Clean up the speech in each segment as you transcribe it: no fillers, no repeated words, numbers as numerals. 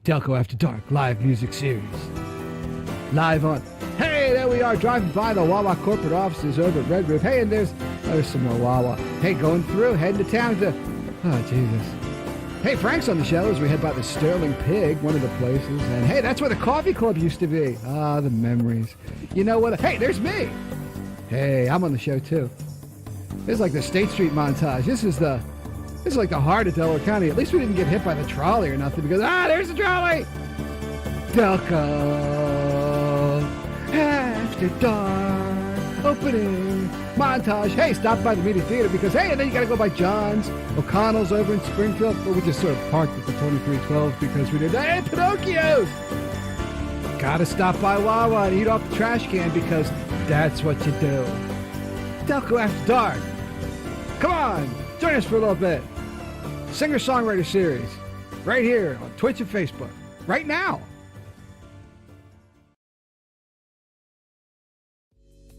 Delco After Dark live music series. Live on. Hey, there we are, driving by the Wawa corporate offices over at Red Roof. Hey, and there's some more Wawa. Hey, going through, heading to town to... Oh, Jesus. Hey, Frank's on the show as we head by the Sterling Pig, one of the places. And hey, that's where the coffee club used to be. Ah, the memories. You know what? Hey, there's me. Hey, I'm on the show too. This is like the State Street montage. This is like the heart of Delaware County. At least we didn't get hit by the trolley or nothing because, there's the trolley. Delco After Dark opening montage. Hey, stop by the Media Theater because, hey, and then you got to go by John's, O'Connell's over in Springfield. But we just sort of parked at the 2312 because we did, hey, Pinocchio's. Got to stop by Wawa and eat off the trash can because that's what you do. Delco After Dark. Come on, join us for a little bit. Singer-songwriter series right here on Twitch and Facebook right now.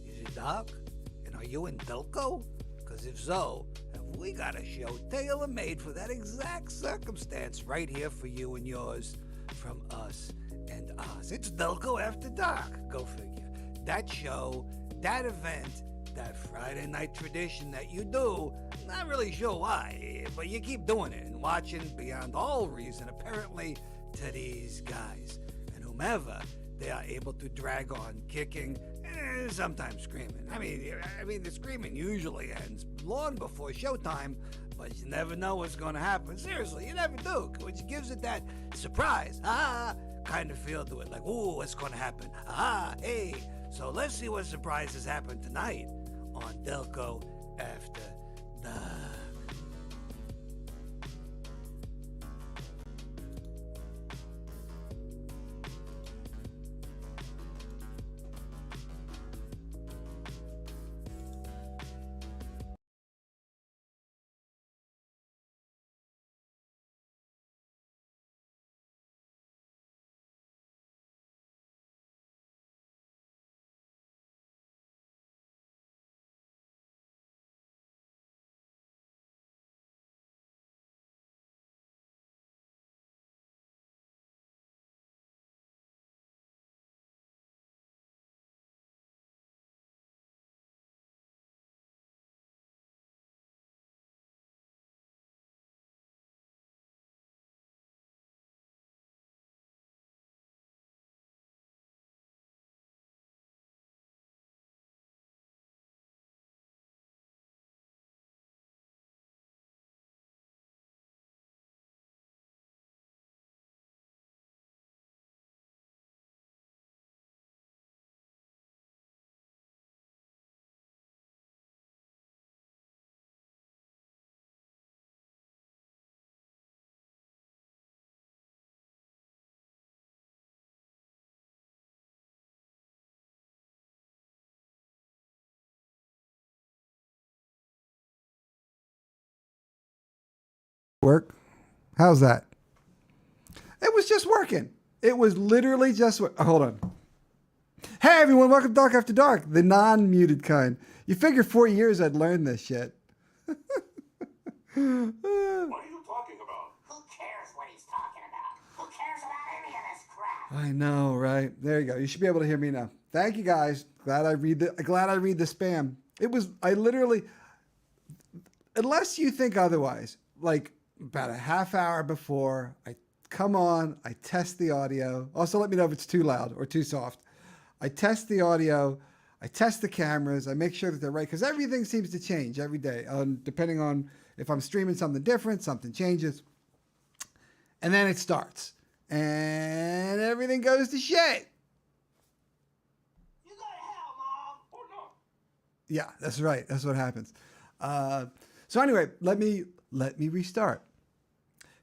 Is it Doc? And are you in Delco? Because if so, have we got a show tailor-made for that exact circumstance right here for you and yours from us and us. It's Delco After Dark. Go figure. That show, that event, that Friday night tradition that you do, not really sure why, but you keep doing it and watching beyond all reason, apparently, to these guys and whomever they are able to drag on, kicking, and sometimes screaming. I mean, the screaming usually ends long before showtime, but you never know what's going to happen. Seriously, you never do, which gives it that surprise, kind of feel to it, like, ooh, what's going to happen? Hey. So let's see what surprises happen tonight on Delco After Dark. Work? How's that? It was just working. It was literally just hold on. Hey everyone, welcome to Dark After Dark, the non-muted kind. You figure 4 years I'd learn this shit. What are you talking about? Who cares what he's talking about? Who cares about any of this crap? I know, right? There you go. You should be able to hear me now. Thank you guys. Glad I read the spam. I literally, unless you think otherwise, like about a half hour before I come on, I test the audio. Also, let me know if it's too loud or too soft. I test the audio. I test the cameras. I make sure that they're right because everything seems to change every day, depending on if I'm streaming something different, something changes. And then it starts. And everything goes to shit. You go to hell, Mom! Or not? Yeah, that's right. That's what happens. So anyway, let me restart.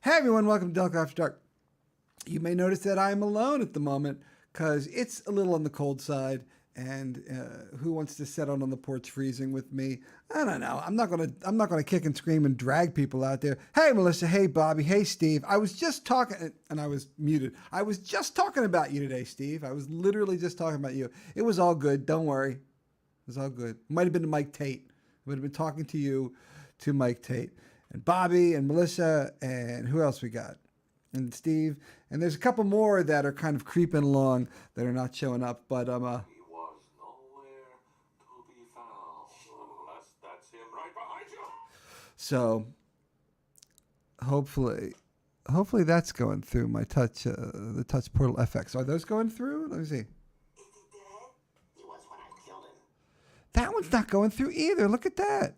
Hey everyone, welcome to Delco After Dark. You may notice that I'm alone at the moment because it's a little on the cold side. And who wants to sit out on the porch freezing with me? I don't know. I'm not gonna kick and scream and drag people out there. Hey Melissa, hey Bobby, hey Steve. I was just talking, and I was muted. I was just talking about you today, Steve. I was literally just talking about you. It was all good. Don't worry. It was all good. Might have been to Mike Tate. I would have been talking to you, to Mike Tate, and Bobby and Melissa, and who else we got? and Steve, and there's a couple more that are kind of creeping along that are not showing up. But He was nowhere to be found. Unless that's him right behind you. so hopefully that's going through my touch, the touch portal FX. Are those going through? Let me see. Is he dead? He was when I killed him. That one's not going through either. Look at that.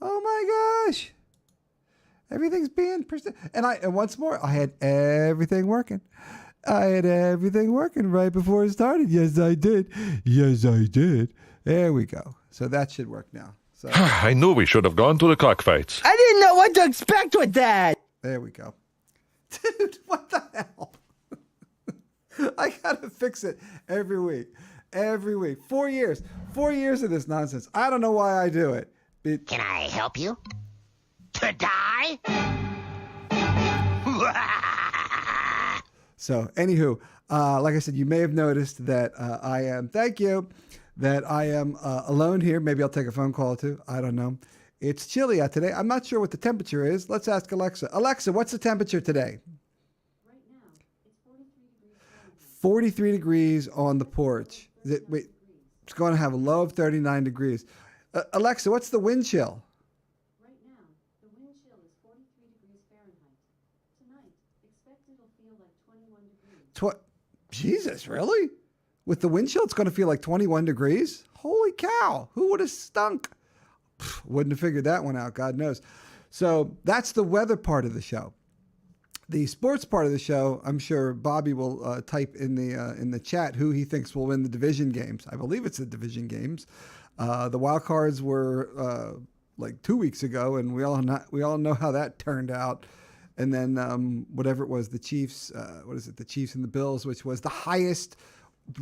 Oh my gosh. Everything's being and once more, I had everything working. I had everything working right before it started. Yes, I did. Yes, I did. There we go. So that should work now. So I knew we should have gone to the cockfights. I didn't know what to expect with that. there we go. Dude, what the hell? I gotta fix it every week. Every week. 4 years. 4 years of this nonsense. I don't know why I do it. Can I help you? To die? So, anywho, like I said, you may have noticed that I am, thank you, that I am alone here. Maybe I'll take a phone call too. I don't know. It's chilly out today. I'm not sure what the temperature is. Let's ask Alexa. Alexa, what's the temperature today? Right now, it's 43 degrees Fahrenheit. 43 degrees on the porch. Wait, it's going to have a low of 39 degrees. Alexa, what's the wind chill? Right now, the wind chill is 43 degrees Fahrenheit. Tonight, expect it'll feel like 21 degrees. Jesus, really? With the wind chill, it's going to feel like 21 degrees? Holy cow. Who would have stunk? Wouldn't have figured that one out. God knows. So that's the weather part of the show. The sports part of the show, I'm sure Bobby will type in the chat who he thinks will win the division games. I believe it's the division games. The wild cards were like 2 weeks ago, and we all know how that turned out. And then whatever it was, the Chiefs, the Chiefs and the Bills, which was the highest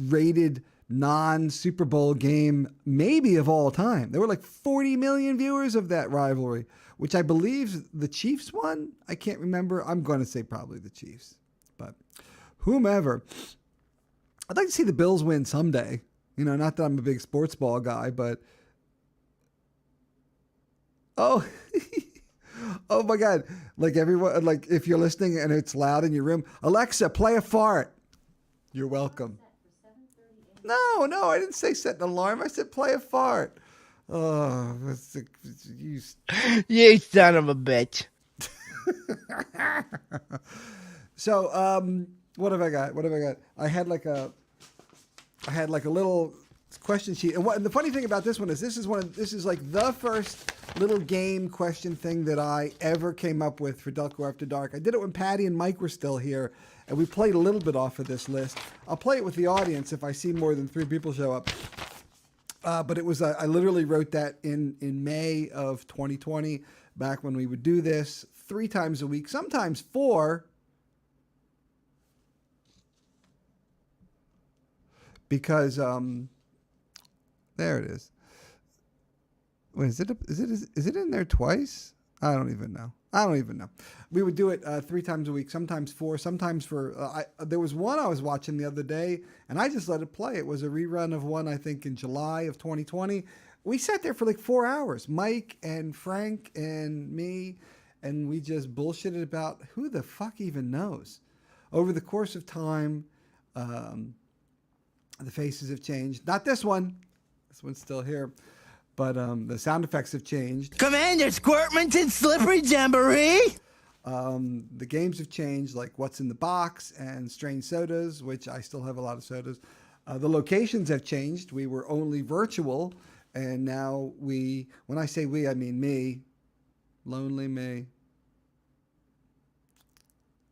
rated non-Super Bowl game maybe of all time. There were like 40 million viewers of that rivalry, which I believe the Chiefs won. I can't remember. I'm going to say probably the Chiefs, but whomever. I'd like to see the Bills win someday. You know, not that I'm a big sports ball guy, but oh, oh my God. Like everyone, like if you're listening and it's loud in your room, Alexa, play a fart. You're welcome. No, I didn't say set an alarm. I said play a fart. Oh, you You son of a bitch. So, what have I got? I had like a little question sheet, and the funny thing about this one is this is like the first little game question thing that I ever came up with for Delco After Dark. I did it when Patty and Mike were still here, and we played a little bit off of this list. I'll play it with the audience if I see more than 3 people show up. But it was I literally wrote that in May of 2020, back when we would do this 3 times a week, sometimes 4. Because there it is. Wait, is it in there twice? I don't even know. We would do it 3 times a week, sometimes 4, sometimes for. There was one I was watching the other day, and I just let it play. It was a rerun of one I think in July of 2020. We sat there for like 4 hours, Mike and Frank and me, and we just bullshitted about who the fuck even knows. Over the course of time, the faces have changed. Not this one. This one's still here. But the sound effects have changed. Commander Squirtmanton Slippery Jamboree. The games have changed, like What's in the Box and Strange Sodas, which I still have a lot of sodas. The locations have changed. We were only virtual, and now when I say we, I mean me, lonely me,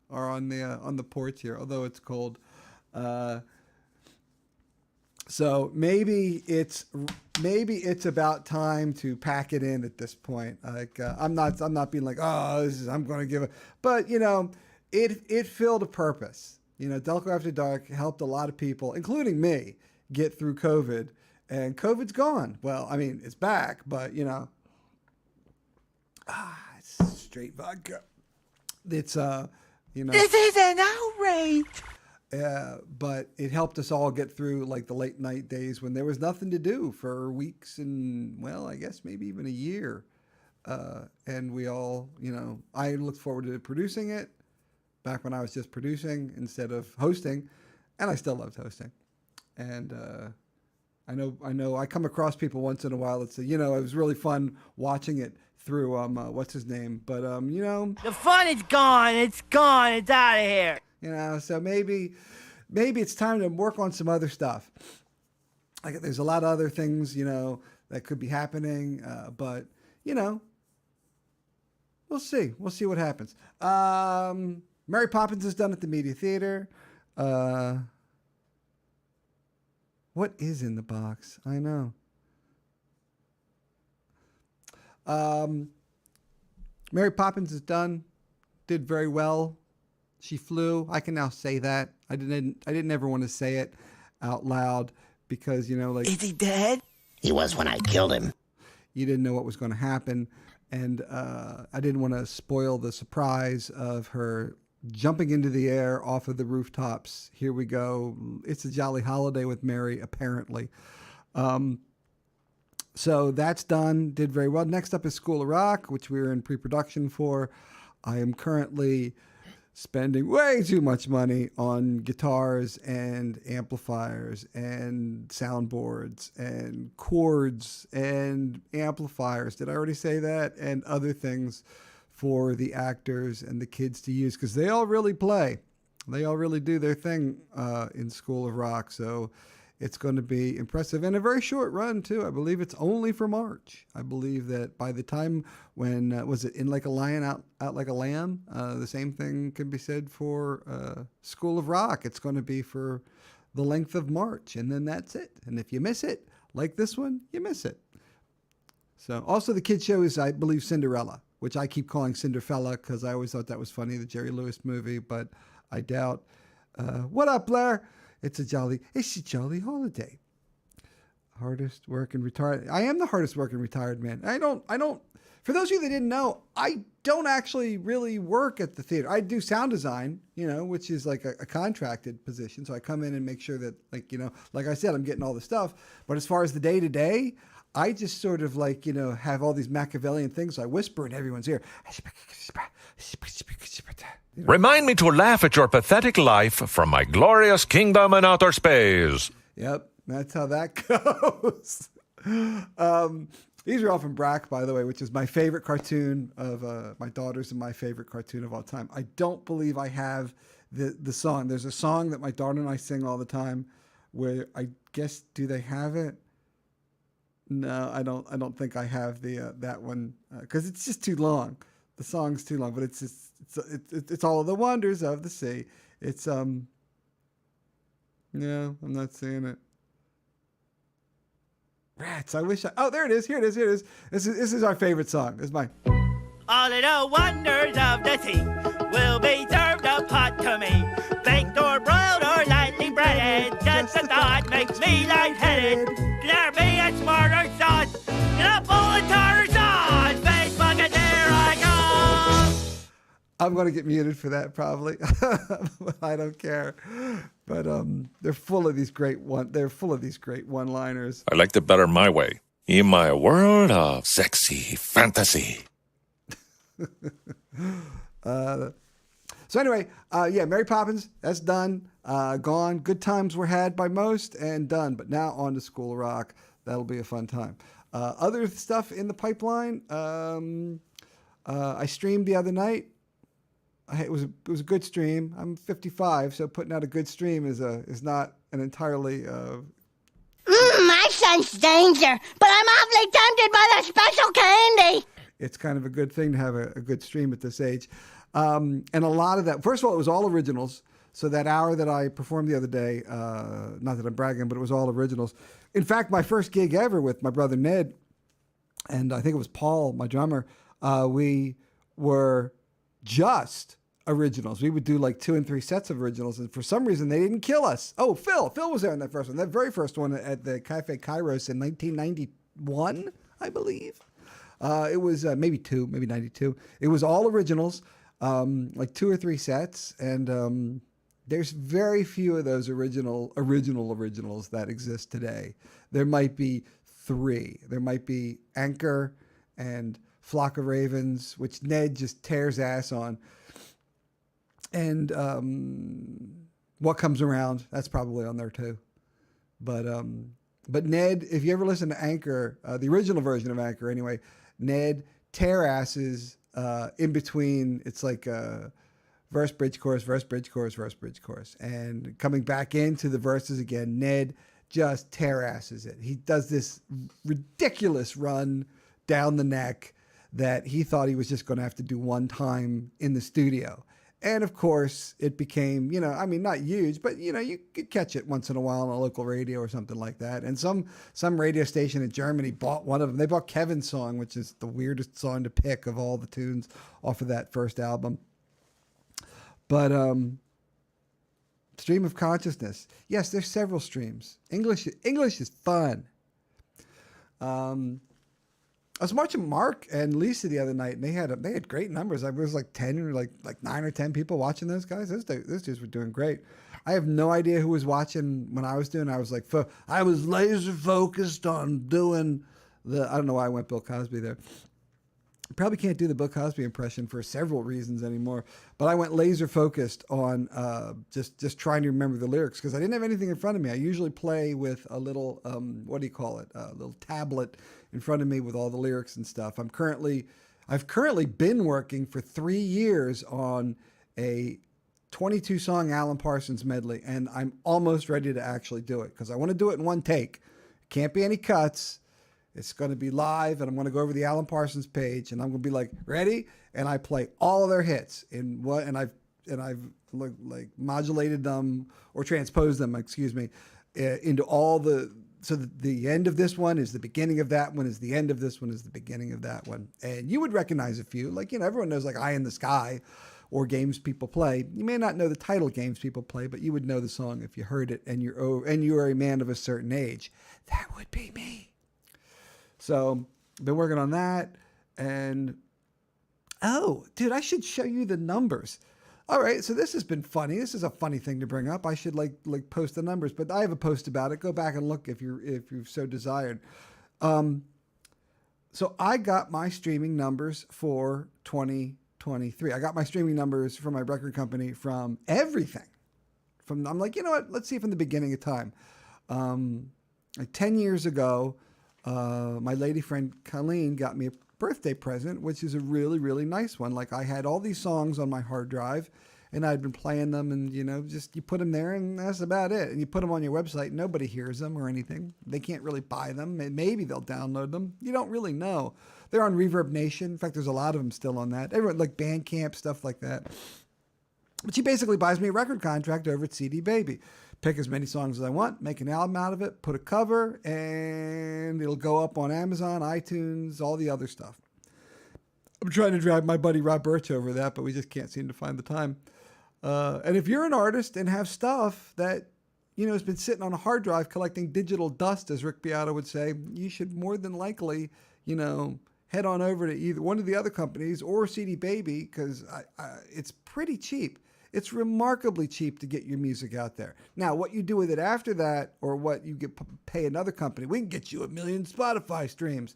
are on the porch here, although it's cold. So maybe it's about time to pack it in at this point. Like I'm not being like, oh, I'm going to give it, but you know, it filled a purpose. You know, Delco After Dark helped a lot of people, including me, get through COVID, and COVID's gone. Well, I mean, it's back, but you know, it's straight vodka. It's you know, This is an outrage. but it helped us all get through like the late night days when there was nothing to do for weeks and, well, I guess maybe even a year. And we all, you know, I looked forward to producing it. back when I was just producing instead of hosting, and I still loved hosting. And I know I come across people once in a while that say, it was really fun watching it through what's his name, but The fun is gone. It's gone. It's out of here. so maybe it's time to work on some other stuff. Like there's a lot of other things, that could be happening, but we'll see. We'll see what happens. Mary Poppins is done at the Media Theater. What is in the box? I know. Mary Poppins is done. Did very well. She flew. I can now say that. I didn't ever want to say it out loud because, Is he dead? He was when I killed him. you didn't know what was going to happen. And I didn't want to spoil the surprise of her jumping into the air off of the rooftops. Here we go. It's a jolly holiday with Mary, apparently. So that's done. Did very well. Next up is School of Rock, which we were in pre-production for. I am currently spending way too much money on guitars and amplifiers and soundboards and chords and amplifiers. Did I already say that? And other things for the actors and the kids to use, because they all really play. They all really do their thing in School of Rock. So it's going to be impressive and a very short run too. I believe it's only for March. I believe that by the time when, was it In Like a Lion, Out Like a Lamb? The same thing can be said for School of Rock. It's going to be for the length of March, and then that's it. And if you miss it, like this one, you miss it. So also the kids show is, I believe, Cinderella, which I keep calling Cinderfella because I always thought that was funny, the Jerry Lewis movie, but I doubt. What up, Blair? It's a jolly holiday. Hardest working retired. I am the hardest working retired man. I don't, for those of you that didn't know, I don't actually really work at the theater. I do sound design, which is like a contracted position. So I come in and make sure that like I said, I'm getting all the stuff. But as far as the day to day, I just sort of have all these Machiavellian things. So I whisper in everyone's ear. Remind me to laugh at your pathetic life from my glorious kingdom in outer space. Yep, that's how that goes. These are all from Brack, by the way, which is my favorite cartoon of my daughter's and my favorite cartoon of all time. I don't believe I have the song. There's a song that my daughter and I sing all the time where I guess, do they have it? No, I don't think I have the that one because it's just too long. The song's too long, but it's all of the wonders of the sea. It's no, I'm not seeing it. Rats, I wish oh, there it is. Here it is. This is our favorite song. This is mine. All of the wonders of the sea will be served up hot to me. Baked or broiled or lightly breaded. Just the thought makes me lightheaded. There be a smarter sauce and a full of tartar sauce. Face bucket, there I come. I'm going to get muted for that probably. But I don't care. But they're full of these great one-liners. I liked it better my way. In my world of sexy fantasy. So anyway, Mary Poppins, that's done, gone. Good times were had by most and done. But now on to School of Rock. That'll be a fun time. Other stuff in the pipeline. I streamed the other night. It was a good stream. I'm 55, so putting out a good stream is not an entirely. My son's danger, but I'm awfully tempted by the special candy. It's kind of a good thing to have a good stream at this age. And a lot of that, first of all, it was all originals. So that hour that I performed the other day, not that I'm bragging, but it was all originals. In fact, my first gig ever with my brother Ned, and I think it was Paul, my drummer, we were just originals. We would do like 2 and 3 sets of originals, and for some reason they didn't kill us. Oh, Phil was there in that first one, that very first one at the Cafe Kairos in 1991, I believe. It was maybe 92. It was all originals, like 2 or 3 sets, and there's very few of those originals that exist today. There might be 3. There might be Anchor and Flock of Ravens, which Ned just tears ass on. And What Comes Around, that's probably on there too. But Ned, if you ever listen to Anchor, the original version of Anchor anyway, Ned tear asses in between. It's like verse, bridge, chorus, verse, bridge, chorus, verse, bridge, chorus. And coming back into the verses again, Ned just tear asses it. He does this ridiculous run down the neck that he thought he was just going to have to do one time in the studio. And of course, it became, not huge, but, you could catch it once in a while on a local radio or something like that. And some radio station in Germany bought one of them. They bought Kevin's song, which is the weirdest song to pick of all the tunes off of that first album. But Stream of Consciousness. Yes, there's several streams. English is fun. I was watching Mark and Lisa the other night, and they had great numbers. There was like 10 or like 9 or 10 people watching those guys. Those dudes were doing great. I have no idea who was watching when I was doing. I was laser focused on doing I don't know why I went Bill Cosby there. Probably can't do the Bill Cosby impression for several reasons anymore, but I went laser focused on just trying to remember the lyrics because I didn't have anything in front of me. I usually play with a little, a little tablet in front of me with all the lyrics and stuff. I've currently been working for 3 years on a 22 song Alan Parsons medley, and I'm almost ready to actually do it because I want to do it in one take. Can't be any cuts. It's going to be live, and I'm going to go over the Alan Parsons page, and I'm going to be like, ready? And I play all of their hits and I've like modulated them or transposed them, into all so the end of this one is the beginning of that one, is the end of this one, is the beginning of that one. And you would recognize a few, everyone knows like Eye in the Sky or Games People Play. You may not know the title Games People Play, but you would know the song if you heard it and you are a man of a certain age. That would be me. So, been working on that, and oh, dude, I should show you the numbers. All right, so this has been funny. This is a funny thing to bring up. I should like post the numbers, but I have a post about it. Go back and look if you've so desired. So I got my streaming numbers for 2023. I got my streaming numbers for my record company from everything. I'm like, you know what? Let's see from the beginning of time. Like 10 years ago. My lady friend Colleen got me a birthday present, which is a really, really nice one. Like I had all these songs on my hard drive and I'd been playing them and, just you put them there and that's about it. And you put them on your website. Nobody hears them or anything. They can't really buy them. Maybe they'll download them. You don't really know. They're on Reverb Nation. In fact, there's a lot of them still on that. Everyone like Bandcamp, stuff like that. But she basically buys me a record contract over at CD Baby. Pick as many songs as I want, make an album out of it, put a cover, and it'll go up on Amazon, iTunes, all the other stuff. I'm trying to drive my buddy Rob Birch over that, but we just can't seem to find the time. And if you're an artist and have stuff that, has been sitting on a hard drive collecting digital dust, as Rick Beato would say, you should more than likely, head on over to either one of the other companies or CD Baby because it's pretty cheap. It's remarkably cheap to get your music out there. Now, what you do with it after that, or what you pay another company, we can get you 1 million Spotify streams.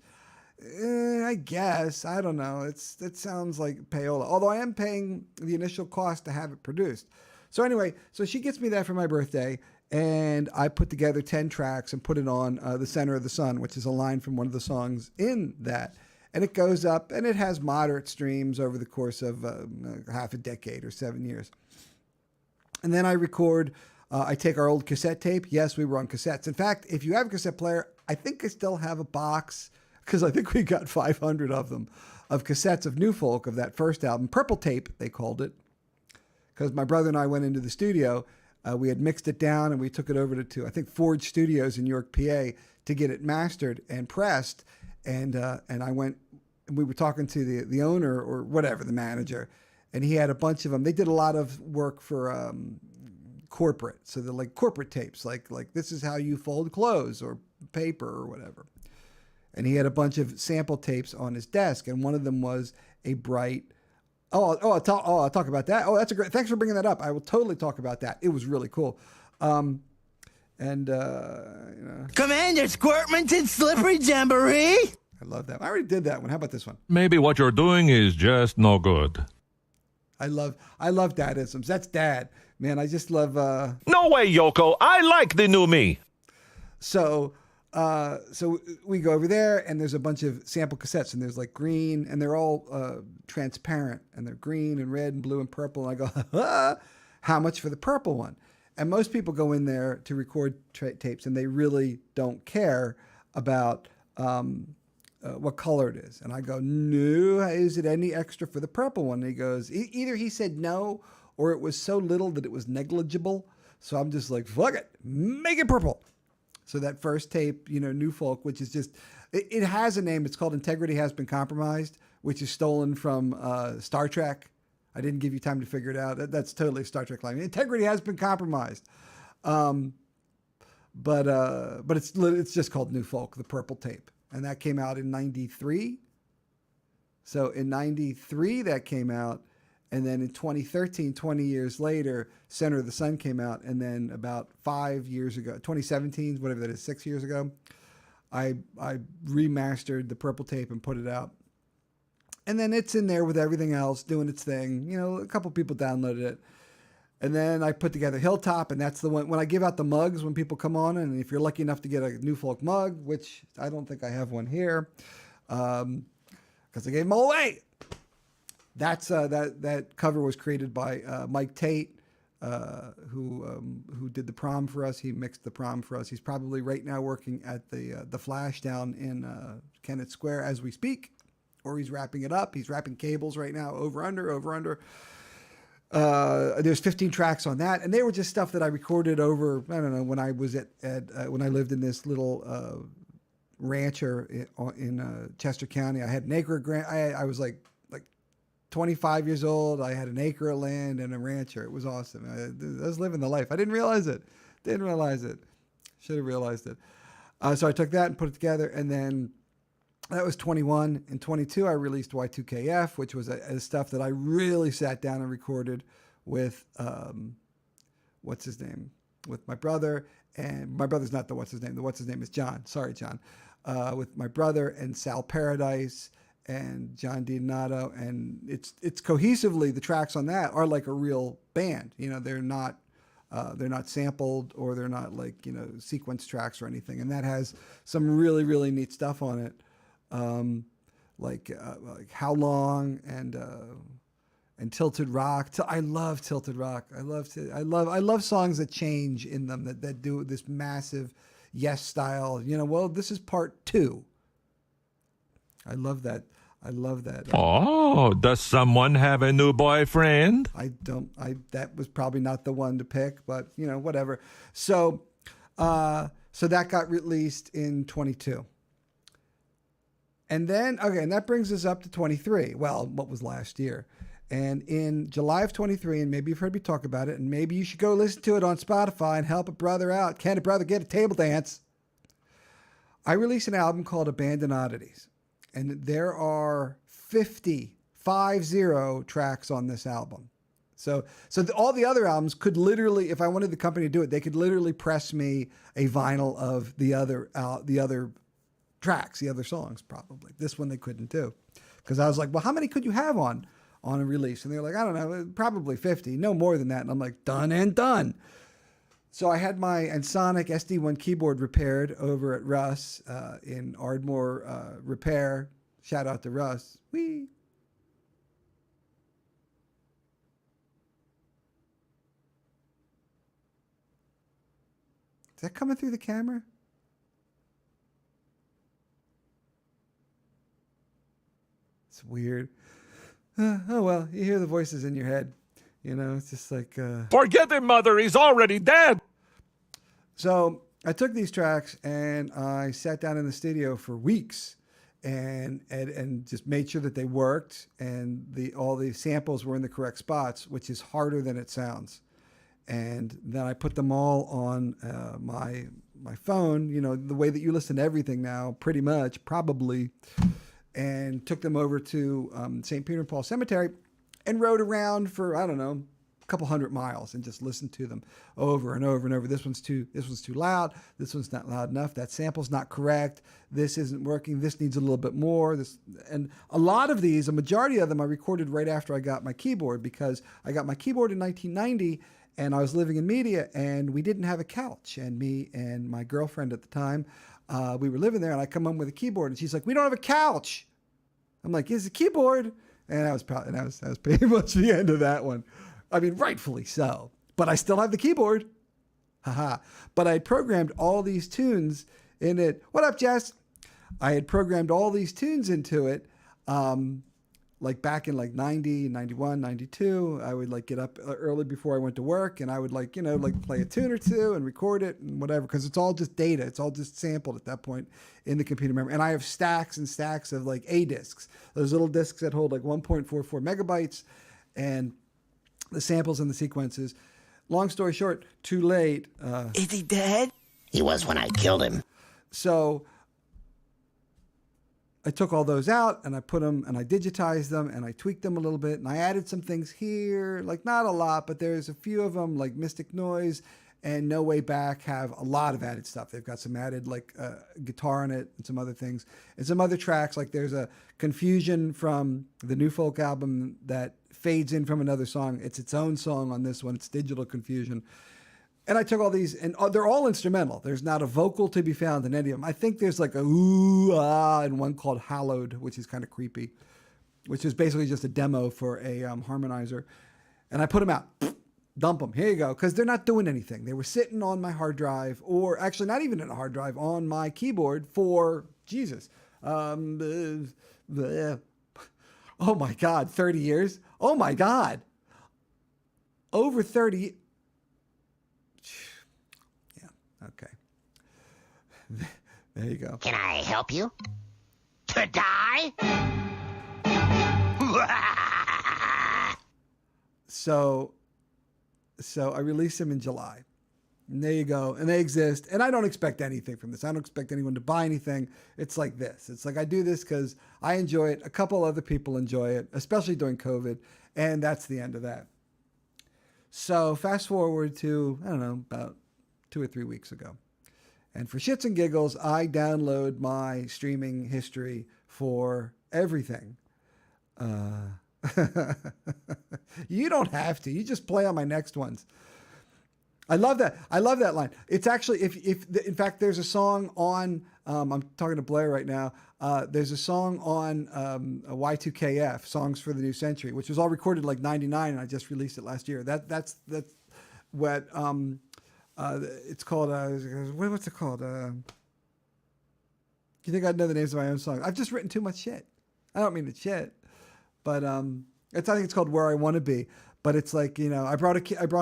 I guess. I don't know. It sounds like payola. Although I am paying the initial cost to have it produced. So anyway, she gets me that for my birthday, and I put together 10 tracks and put it on The Center of the Sun, which is a line from one of the songs in that. And it goes up, and it has moderate streams over the course of half a decade or 7 years. And then I record, I take our old cassette tape. Yes, we were on cassettes. In fact, if you have a cassette player, I think I still have a box, because I think we got 500 of them, of cassettes of New Folk of that first album. Purple Tape, they called it, because my brother and I went into the studio. We had mixed it down, and we took it over to I think, Forge Studios in York, PA, to get it mastered and pressed. And I went, we were talking to the owner or whatever, the manager, and he had a bunch of them. They did a lot of work for corporate. So they're like corporate tapes, like this is how you fold clothes or paper or whatever. And he had a bunch of sample tapes on his desk. And one of them was a bright, I'll talk about that. Oh, that's a great, thanks for bringing that up. I will totally talk about that. It was really cool. Commander Squirtman's Slippery Jamboree. I love that. I already did that one. How about this one? Maybe what you're doing is just no good. I love dadisms. That's dad, man. I just love. No way, Yoko. I like the new me. So we go over there, and there's a bunch of sample cassettes, and there's like green, and they're all transparent, and they're green and red and blue and purple. And I go, how much for the purple one? And most people go in there to record tapes, and they really don't care about what color it is. And I go, no, is it any extra for the purple one? And he goes, either he said no, or it was so little that it was negligible. So I'm just like, fuck it, make it purple. So that first tape, New Folk, which is just, it has a name. It's called Integrity Has Been Compromised, which is stolen from Star Trek. I didn't give you time to figure it out. That's totally a Star Trek line. Integrity has been compromised. But it's just called New Folk, the purple tape. And that came out in 93. So in 93, that came out. And then in 2013, 20 years later, Center of the Sun came out. And then about 5 years ago, 2017, whatever that is, 6 years ago, I remastered the purple tape and put it out. And then it's in there with everything else doing its thing. A couple people downloaded it. And then I put together Hilltop, and that's the one. When I give out the mugs when people come on, and if you're lucky enough to get a New Folk mug, which I don't think I have one here, because I gave them all away. That's that cover was created by Mike Tate, who did the prom for us. He mixed the prom for us. He's probably right now working at the Flash down in Kennett Square as we speak, or he's wrapping it up. He's wrapping cables right now, over under. There's 15 tracks on that, and they were just stuff that I recorded over, I don't know, when I was when I lived in this little rancher in Chester County. I had an acre of ground. I was like 25 years old. I had an acre of land and a rancher. It was awesome. I was living the life. I didn't realize it. Should have realized it. So I took that and put it together, and then that was 21. In 22, I released Y2KF, which was a stuff that I really sat down and recorded with, what's his name? With my brother. And my brother's not the what's his name. The what's his name is John. Sorry, John. With my brother and Sal Paradise and John Dionato. And it's cohesively, the tracks on that are like a real band. They're not sampled, or they're not like, sequence tracks or anything. And that has some really, really neat stuff on it. Like How Long and Tilted Rock. I love Tilted Rock. I love songs that change in them, that do this massive Yes style. Well, this is part 2. I love that. Oh, does someone have a new boyfriend? That was probably not the one to pick, but whatever. So that got released in 22. And then, okay, and that brings us up to 23. Well, what was last year? And in July of 23, and maybe you've heard me talk about it, and maybe you should go listen to it on Spotify and help a brother out. Can a brother get a table dance? I released an album called Abandoned Oddities. And there are 50 tracks on this album. So all the other albums could literally, if I wanted the company to do it, they could literally press me a vinyl of the other tracks, the other songs, probably. This one they couldn't do, because I was like, well, how many could you have on a release? And they're like, I don't know, probably 50, no more than that. And I'm like, done and done. So I had my Ensoniq SD1 keyboard repaired over at Russ in Ardmore Repair. Shout out to Russ. Whee! Is that coming through the camera? It's weird. Oh, well, you hear the voices in your head. It's just like... Forget him, Mother. He's already dead. So I took these tracks, and I sat down in the studio for weeks and just made sure that they worked, and all the samples were in the correct spots, which is harder than it sounds. And then I put them all on my phone, the way that you listen to everything now, pretty much, probably, and took them over to St. Peter and Paul Cemetery and rode around for, I don't know, couple hundred miles and just listen to them over and over and over. This one's too loud. This one's not loud enough. That sample's not correct. This isn't working. This needs a little bit more. And a lot of these, a majority of them, I recorded right after I got my keyboard, because I got my keyboard in 1990 and I was living in media and we didn't have a couch. And me and my girlfriend at the time, we were living there, and I come home with a keyboard and she's like, "We don't have a couch." I'm like, "Here's a keyboard." And that was pretty much the end of that one. I mean, rightfully so. But I still have the keyboard. Haha. But I had programmed all these tunes in it. What up, Jess? I had programmed all these tunes into it. Like back in like 90, 91, 92, I would like get up early before I went to work, and I would like play a tune or two and record it and whatever, because it's all just data. It's all just sampled at that point in the computer memory. And I have stacks and stacks of like A discs, those little discs that hold like 1.44 megabytes, and the samples and the sequences. Long story short, too late. Is he dead? He was when I killed him. So I took all those out and I put them and I digitized them and I tweaked them a little bit, and I added some things here, like not a lot, but there's a few of them, like Mystic Noise and No Way Back have a lot of added stuff. They've got some added like guitar in it and some other things and some other tracks. Like there's a Confusion from the New Folk album that fades in from another song. It's its own song on this one. It's Digital Confusion. And I took all these, and they're all instrumental. There's not a vocal to be found in any of them. I think there's like a ooh, ah, and one called Hallowed, which is kind of creepy, which is basically just a demo for a harmonizer. And I put them out, dump them. Here you go, because they're not doing anything. They were sitting on my hard drive, or actually not even in a hard drive, on my keyboard for, Jesus, oh my God, 30 years? Oh my God. Over 30. Yeah, okay. There you go. Can I help you? To die? So I released them in July. And there you go. And they exist. And I don't expect anything from this. I don't expect anyone to buy anything. It's like this. It's like I do this because I enjoy it. A couple other people enjoy it, especially during COVID. And that's the end of that. So fast forward to, I don't know, about 2 or 3 weeks ago. And for shits and giggles, I download my streaming history for everything. You don't have to. You just play on my next ones. I love that. I love that line. It's actually, in fact, there's a song on, I'm talking to Blair right now. There's a song on Y2KF, Songs for the New Century, which was all recorded like 99, and I just released it last year. That's what it's called. What's it called? You think I'd know the names of my own songs? I've just written too much shit. I don't mean to shit, but I think it's called Where I Want to Be. But it's like, I brought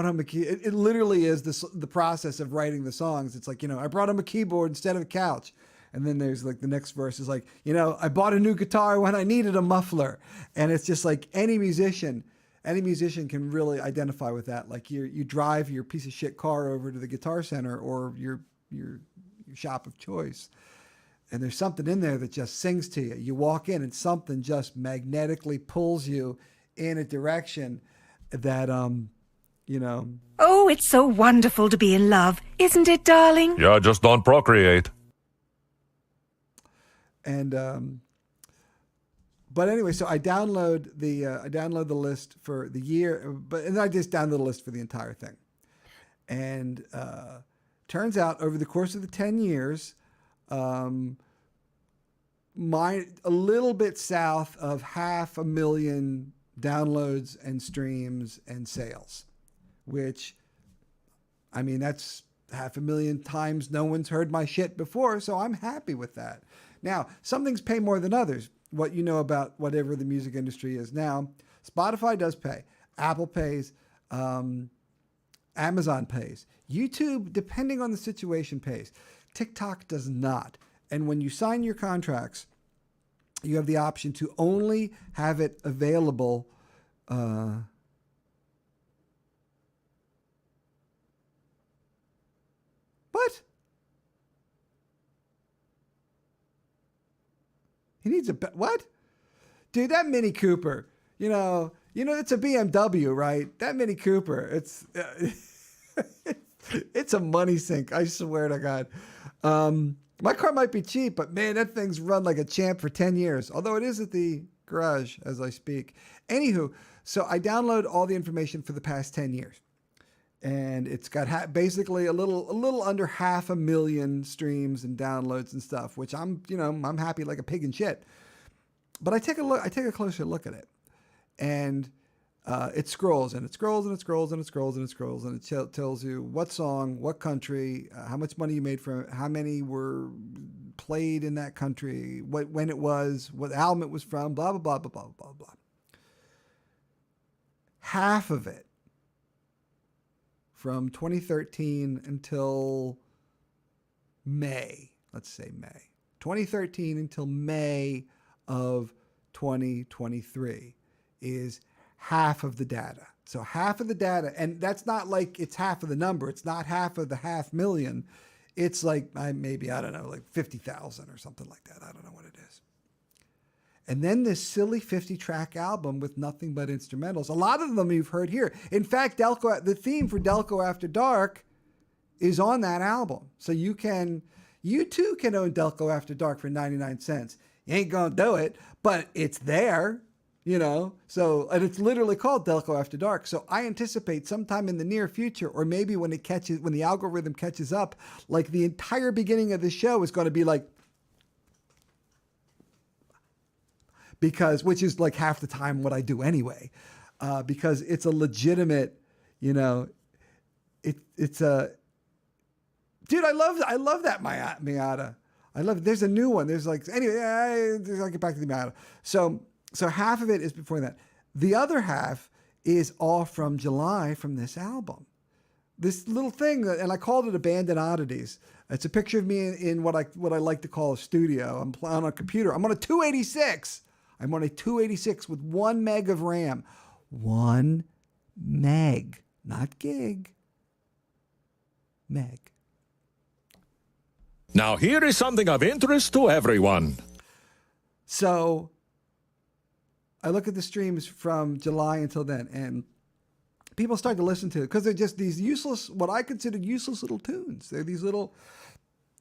home a key. It literally is the process of writing the songs. It's like, I brought him a keyboard instead of a couch. And then there's like the next verse is like, I bought a new guitar when I needed a muffler. And it's just like any musician can really identify with that. Like you drive your piece of shit car over to the Guitar Center or your shop of choice. And there's something in there that just sings to you. You walk in and something just magnetically pulls you in a direction that, Oh, it's so wonderful to be in love, isn't it, darling? Yeah, just don't procreate. And, but anyway, so I download the list for the year, and I just download the list for the entire thing. And, turns out over the course of the 10 years, a little bit south of 500,000 downloads and streams and sales, which, I mean, that's 500,000 times no one's heard my shit before. So I'm happy with that. Now, some things pay more than others. What you know about whatever the music industry is now, Spotify does pay. Apple pays. Amazon pays. YouTube, depending on the situation, pays. TikTok does not. And when you sign your contracts, you have the option to only have it available what? He needs what? Dude, that Mini Cooper, You know, it's a BMW, right? That Mini Cooper, it's a money sink. I swear to God. My car might be cheap, but man, that thing's run like a champ for 10 years. Although it is at the garage as I speak. Anywho, so I download all the information for the past 10 years. And it's got basically a little under 500,000 streams and downloads and stuff, which I'm happy like a pig in shit. But I take a closer look at it. And it scrolls and it scrolls and it scrolls and it scrolls and it scrolls and it tells you what song, what country, how much money you made from it, how many were played in that country, when it was, what album it was from, blah, blah, blah, blah, blah, blah, blah. Half of it from 2013 until May, let's say May, 2013 until May of 2023 is half of the data. So half of the data, and that's not like it's half of the number. It's not half of the 500,000. It's like maybe, I don't know, like 50,000 or something like that. I don't know what it is. And then this silly 50-track album with nothing but instrumentals. A lot of them you've heard here. In fact, Delco, the theme for Delco After Dark is on that album. So you too can own Delco After Dark for 99 cents. You ain't gonna do it, but it's there. So, and it's literally called Delco After Dark. So I anticipate sometime in the near future, or maybe when the algorithm catches up, like the entire beginning of the show is going to be like, which is like half the time what I do anyway, because it's a legitimate, it's a, dude, I love that Miata. There's a new one. There's like, anyway, I'll get back to the Miata. So half of it is before that. The other half is all from July from this album. This little thing, and I called it Abandoned Oddities. It's a picture of me in what I like to call a studio. I'm on a computer. I'm on a 286. I'm on a 286 with 1 meg of RAM. 1 meg, not gig. Meg. Now here is something of interest to everyone. So I look at the streams from July until then, and people start to listen to it because they're just these useless, what I consider useless little tunes. They're these little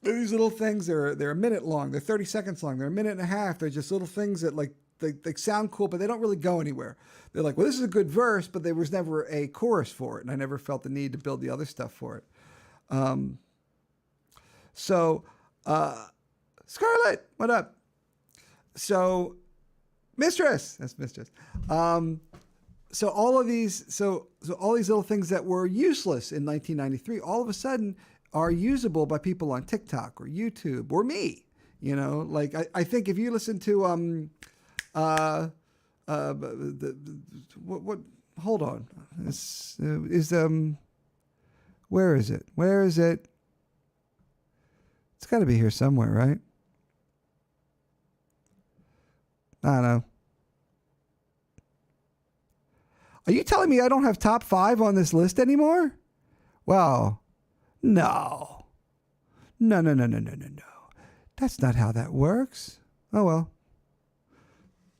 things. They're a minute long. They're 30 seconds long. They're a minute and a half. They're just little things that they sound cool, but they don't really go anywhere. They're like, well, this is a good verse, but there was never a chorus for it, and I never felt the need to build the other stuff for it. Scarlett, what up? So, Mistress, that's Mistress. So all these little things that were useless in 1993, all of a sudden are usable by people on TikTok or YouTube or me. Like I think if you listen to hold on, where is it? Where is it? It's got to be here somewhere, right? I don't know. Are you telling me I don't have top 5 on this list anymore? Well, no. No. That's not how that works. Oh, well.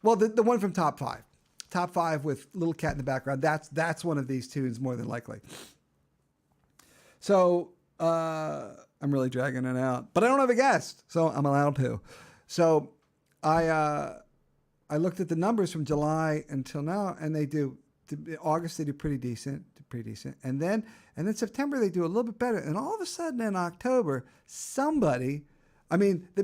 Well, the one from top 5. Top 5 with Little Cat in the background. That's one of these tunes more than likely. So, I'm really dragging it out. But I don't have a guest, so I'm allowed to. So, I looked at the numbers from July until now, and August they do pretty decent, and then September they do a little bit better, and all of a sudden in October, the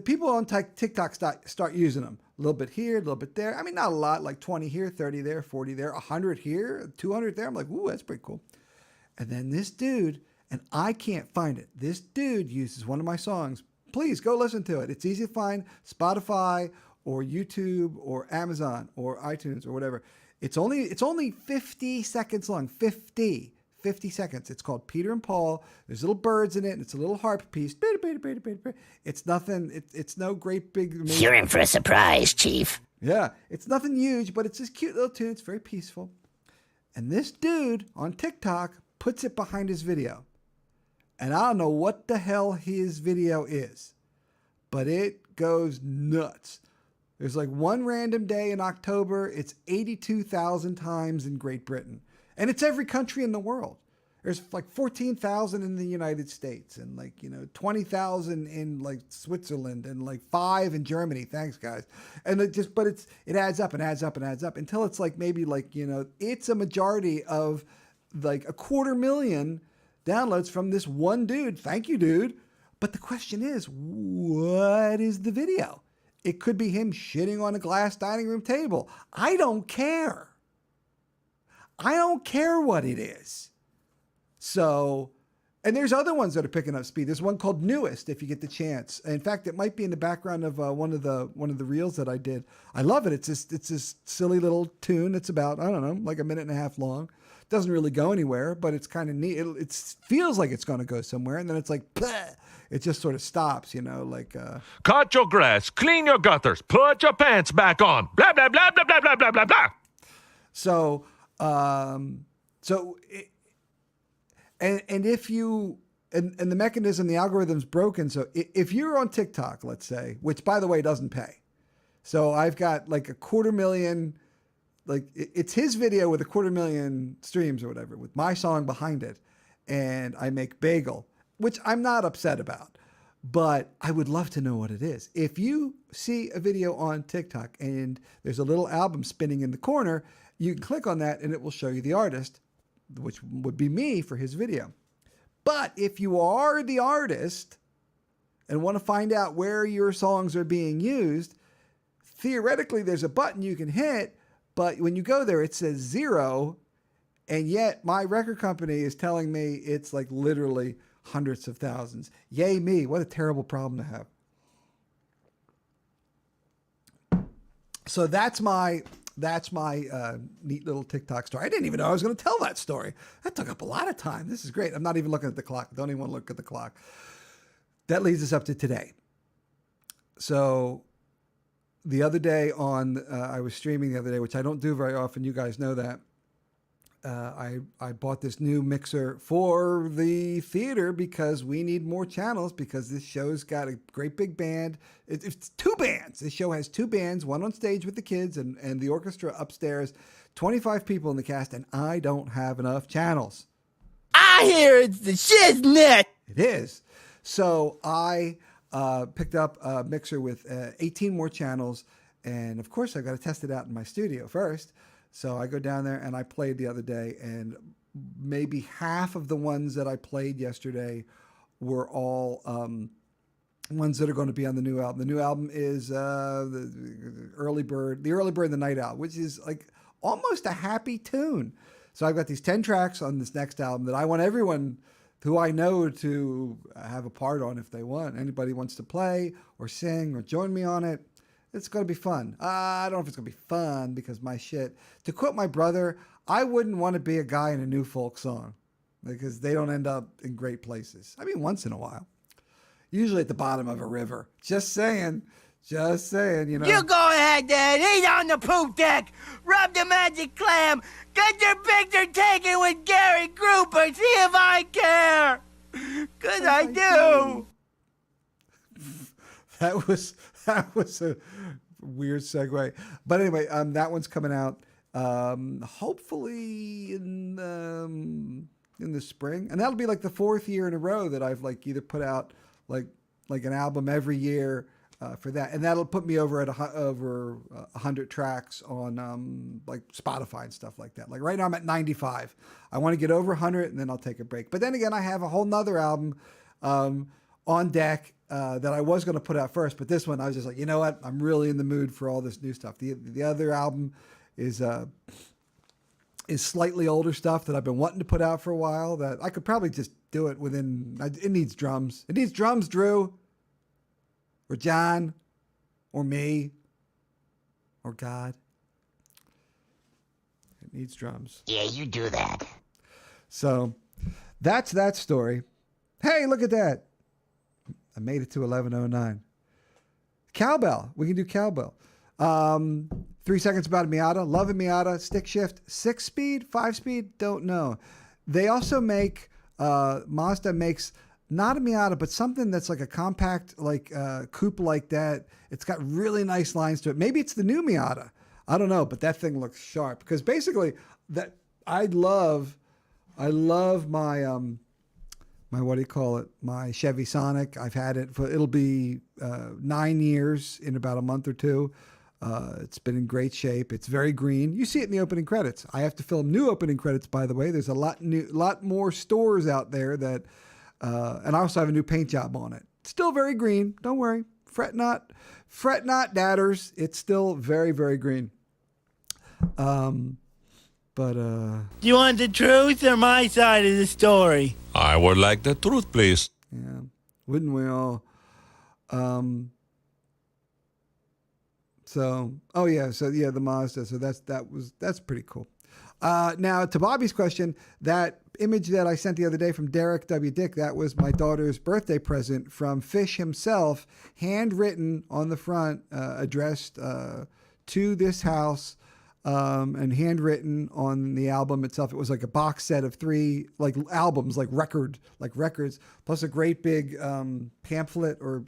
people on TikTok start using them a little bit here, a little bit there. I mean, not a lot, like 20 here, 30 there, 40 there, 100 here, 200 there. I'm like, ooh, that's pretty cool. And then this dude, and I can't find it. This dude uses one of my songs. Please go listen to it. It's easy to find. Spotify or YouTube or Amazon or iTunes or whatever. It's only 50 seconds long. 50 seconds. It's called Peter and Paul. There's little birds in it, and it's a little harp piece. It's nothing. It's no great big. Amazing. You're in for a surprise, Chief. Yeah, it's nothing huge, but it's this cute little tune. It's very peaceful. And this dude on TikTok puts it behind his video. And I don't know what the hell his video is, but it goes nuts. There's like one random day in October. It's 82,000 times in Great Britain. And it's every country in the world. There's like 14,000 in the United States and like, 20,000 in like Switzerland and like 5 in Germany. Thanks, guys. And it adds up and adds up and adds up until it's like maybe like, it's a majority of like 250,000 downloads from this one dude. Thank you, dude. But the question is, what is the video? It could be him shitting on a glass dining room table. I don't care. I don't care what it is. So, and there's other ones that are picking up speed. There's one called Newest, if you get the chance. In fact, it might be in the background of one of the reels that I did. I love it. It's this silly little tune. It's about, I don't know, like a minute and a half long. Doesn't really go anywhere, but it's kind of neat. It feels like it's going to go somewhere, and then it's like, bleh. It just sort of stops, like... Cut your grass, clean your gutters, put your pants back on, blah, blah, blah, blah, blah, blah, blah, blah, blah. So, and if you... And the mechanism, the algorithm's broken. So if you're on TikTok, let's say, which, by the way, doesn't pay. So I've got like 250,000... Like, it's his video with 250,000 streams or whatever, with my song behind it. And I make bagel, which I'm not upset about, but I would love to know what it is. If you see a video on TikTok and there's a little album spinning in the corner, you can click on that and it will show you the artist, which would be me for his video. But if you are the artist and want to find out where your songs are being used, theoretically there's a button you can hit, but when you go there, it says 0. And yet my record company is telling me it's like literally hundreds of thousands. Yay me. What a terrible problem to have. So that's my neat little TikTok story. I didn't even know I was going to tell that story. That took up a lot of time. This is great. I'm not even looking at the clock. Don't even want to look at the clock. That leads us up to today. So the other day I was streaming the other day, which I don't do very often. You guys know that. I bought this new mixer for the theater because we need more channels because this show's got a great big band. It's 2 bands. This show has 2 bands, one on stage with the kids and the orchestra upstairs, 25 people in the cast, and I don't have enough channels. I hear it's the shiznit. It is. So I picked up a mixer with 18 more channels, and of course I've got to test it out in my studio first. So I go down there and I played the other day, and maybe half of the ones that I played yesterday were all ones that are going to be on the new album. The new album is the Early Bird and the Night Owl, which is like almost a happy tune. So I've got these 10 tracks on this next album that I want everyone who I know to have a part on if they want. Anybody wants to play or sing or join me on it. It's going to be fun. I don't know if it's going to be fun because my shit. To quote my brother, I wouldn't want to be a guy in a new folk song because they don't end up in great places. I mean, once in a while. Usually at the bottom of a river. Just saying. You know. You go ahead, Dad. Eat on the poop deck. Rub the magic clam. Get your picture taken with Gary Grouper. See if I care. Because I do. That was a weird segue. But anyway, that one's coming out hopefully in the spring. And that'll be like the 4th year in a row that I've like either put out like an album every year for that. And that'll put me over at over 100 tracks on like Spotify and stuff like that. Like right now I'm at 95. I want to get over 100 and then I'll take a break. But then again, I have a whole nother album on deck that I was going to put out first, but this one I was just like, you know what? I'm really in the mood for all this new stuff. The other album is slightly older stuff that I've been wanting to put out for a while that I could probably just do it within. It needs drums. It needs drums, Drew, or John, or me, or God. It needs drums. Yeah, you do that. So that's that story. Hey, look at that. I made it to 11:09. Cowbell. We can do cowbell. 3 seconds about a Miata. Love a Miata. Stick shift. 6-speed, 5-speed. Don't know. They also make, Mazda makes not a Miata, but something that's like a compact, like coupe like that. It's got really nice lines to it. Maybe it's the new Miata. I don't know, but that thing looks sharp because basically that I love my my what do you call it? My Chevy Sonic. I've had it for it'll be 9 years in about a month or two. It's been in great shape. It's very green. You see it in the opening credits. I have to film new opening credits, by the way. There's a lot more stores out there that, and I also have a new paint job on it. Still very green. Don't worry. Fret not, dadders. It's still very, very green. But Do you want the truth or my side of the story? I would like the truth, please. yeah, wouldn't we all? So the Mazda. So that's pretty cool. Now to Bobby's question, that image that I sent the other day from Derek W. Dick, that was my daughter's birthday present from Fish himself, handwritten on the front, addressed to this house, and handwritten on the album itself. It was like a box set of 3 like albums, like records, plus a great big pamphlet or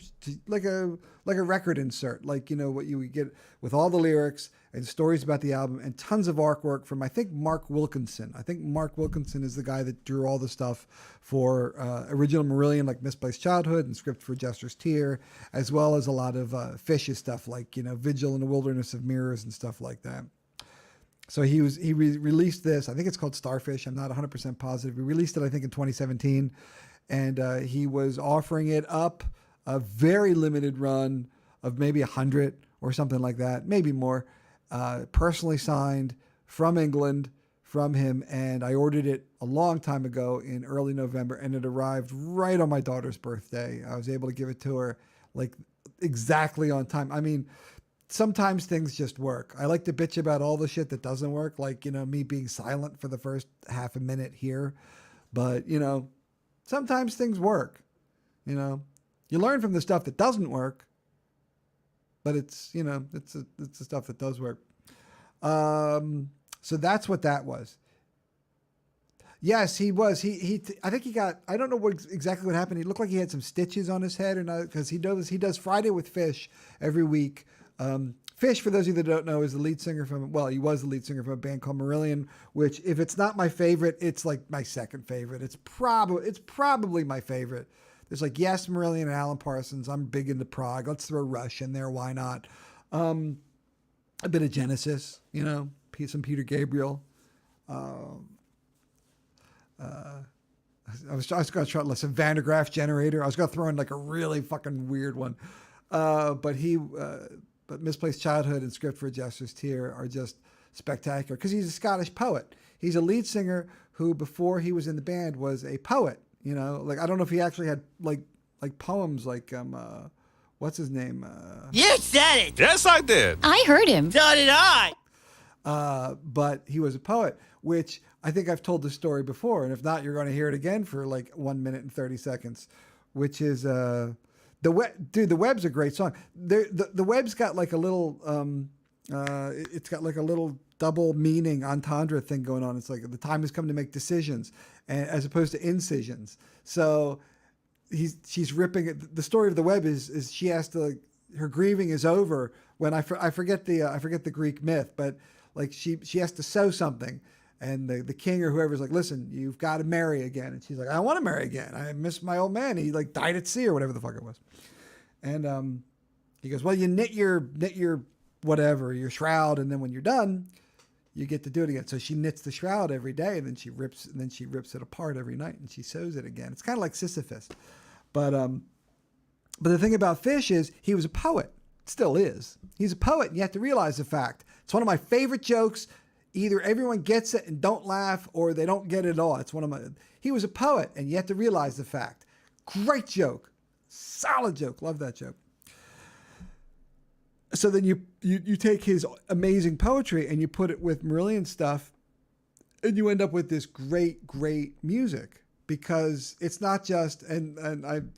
like a record insert, like what you would get with all the lyrics and stories about the album and tons of artwork from I think Mark Wilkinson. I think Mark Wilkinson is the guy that drew all the stuff for Original Marillion, like Misplaced Childhood and Script for a Jester's Tear, as well as a lot of Fish's stuff like Vigil in the Wilderness of Mirrors and stuff like that. So he released this. I think it's called Starfish. I'm not 100% positive. He released it, I think, in 2017. And he was offering it up a very limited run of maybe 100 or something like that, maybe more, personally signed from England, from him. And I ordered it a long time ago in early November, and it arrived right on my daughter's birthday. I was able to give it to her like exactly on time. I mean, sometimes things just work. I like to bitch about all the shit that doesn't work, like, me being silent for the first half a minute here. But, sometimes things work. You learn from the stuff that doesn't work, but it's the stuff that does work. So that's what that was. Yes, he was. I think he got, I don't know exactly what happened. He looked like he had some stitches on his head or not, because he does Friday with Fish every week. Fish, for those of you that don't know, is the lead singer he was the lead singer from a band called Marillion, which if it's not my favorite, it's like my second favorite. It's probably my favorite. There's like, yes, Marillion and Alan Parsons. I'm big into prog. Let's throw Rush in there. Why not? A bit of Genesis, some Peter Gabriel. I was going to try some Van der Graaf Generator. I was going to throw in like a really fucking weird one. But Misplaced Childhood and Script for a Jester's Tear are just spectacular because he's a Scottish poet. He's a lead singer who, before he was in the band, was a poet. Like I don't know if he actually had like poems like what's his name? You said it. Yes, I did. I heard him. So did I. But he was a poet, which I think I've told the story before, and if not, you're going to hear it again for like 1 minute and 30 seconds, which is The Web's a great song. The Web's got like a little, it's got like a little double meaning entendre thing going on. It's like the time has come to make decisions, as opposed to incisions. So she's ripping it. The story of The Web is she has to, her grieving is over when I forget the Greek myth, but like she has to sew something. And the king or whoever's like, listen, you've got to marry again. And she's like, I don't want to marry again. I miss my old man. He like died at sea or whatever the fuck it was. And he goes, well, you knit your whatever, your shroud. And then when you're done, you get to do it again. So she knits the shroud every day, and then she rips it apart every night, and she sews it again. It's kind of like Sisyphus. But the thing about Fish is he was a poet. Still is. He's a poet, and you have to realize the fact. It's one of my favorite jokes. Either everyone gets it and don't laugh, or they don't get it at all. It's one of my. He was a poet, and you have to realize the fact. Great joke, solid joke. Love that joke. So then you take his amazing poetry and you put it with Marillion stuff, and you end up with this great music. Because it's not just, and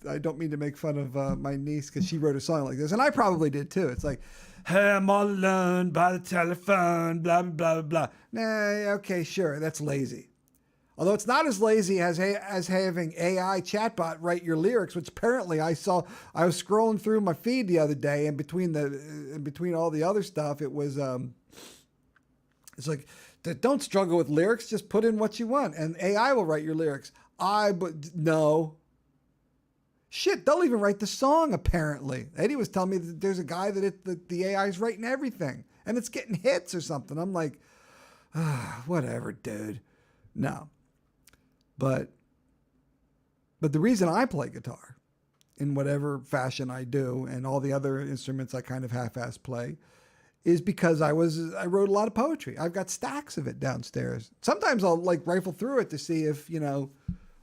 I don't mean to make fun of my niece because she wrote a song like this, and I probably did too. It's like, hey, I'm all alone by the telephone, blah, blah, blah, blah. Nah, okay, sure, that's lazy. Although it's not as lazy as having AI chatbot write your lyrics, which apparently I was scrolling through my feed the other day, and between all the other stuff, it was it's like, don't struggle with lyrics, just put in what you want, and AI will write your lyrics. No. Shit, they'll even write the song, apparently. Eddie was telling me that there's a guy that the AI is writing everything, and it's getting hits or something. I'm like, whatever, dude. No. But the reason I play guitar in whatever fashion I do, and all the other instruments I kind of half-ass play, is because I wrote a lot of poetry. I've got stacks of it downstairs. Sometimes I'll like rifle through it to see if,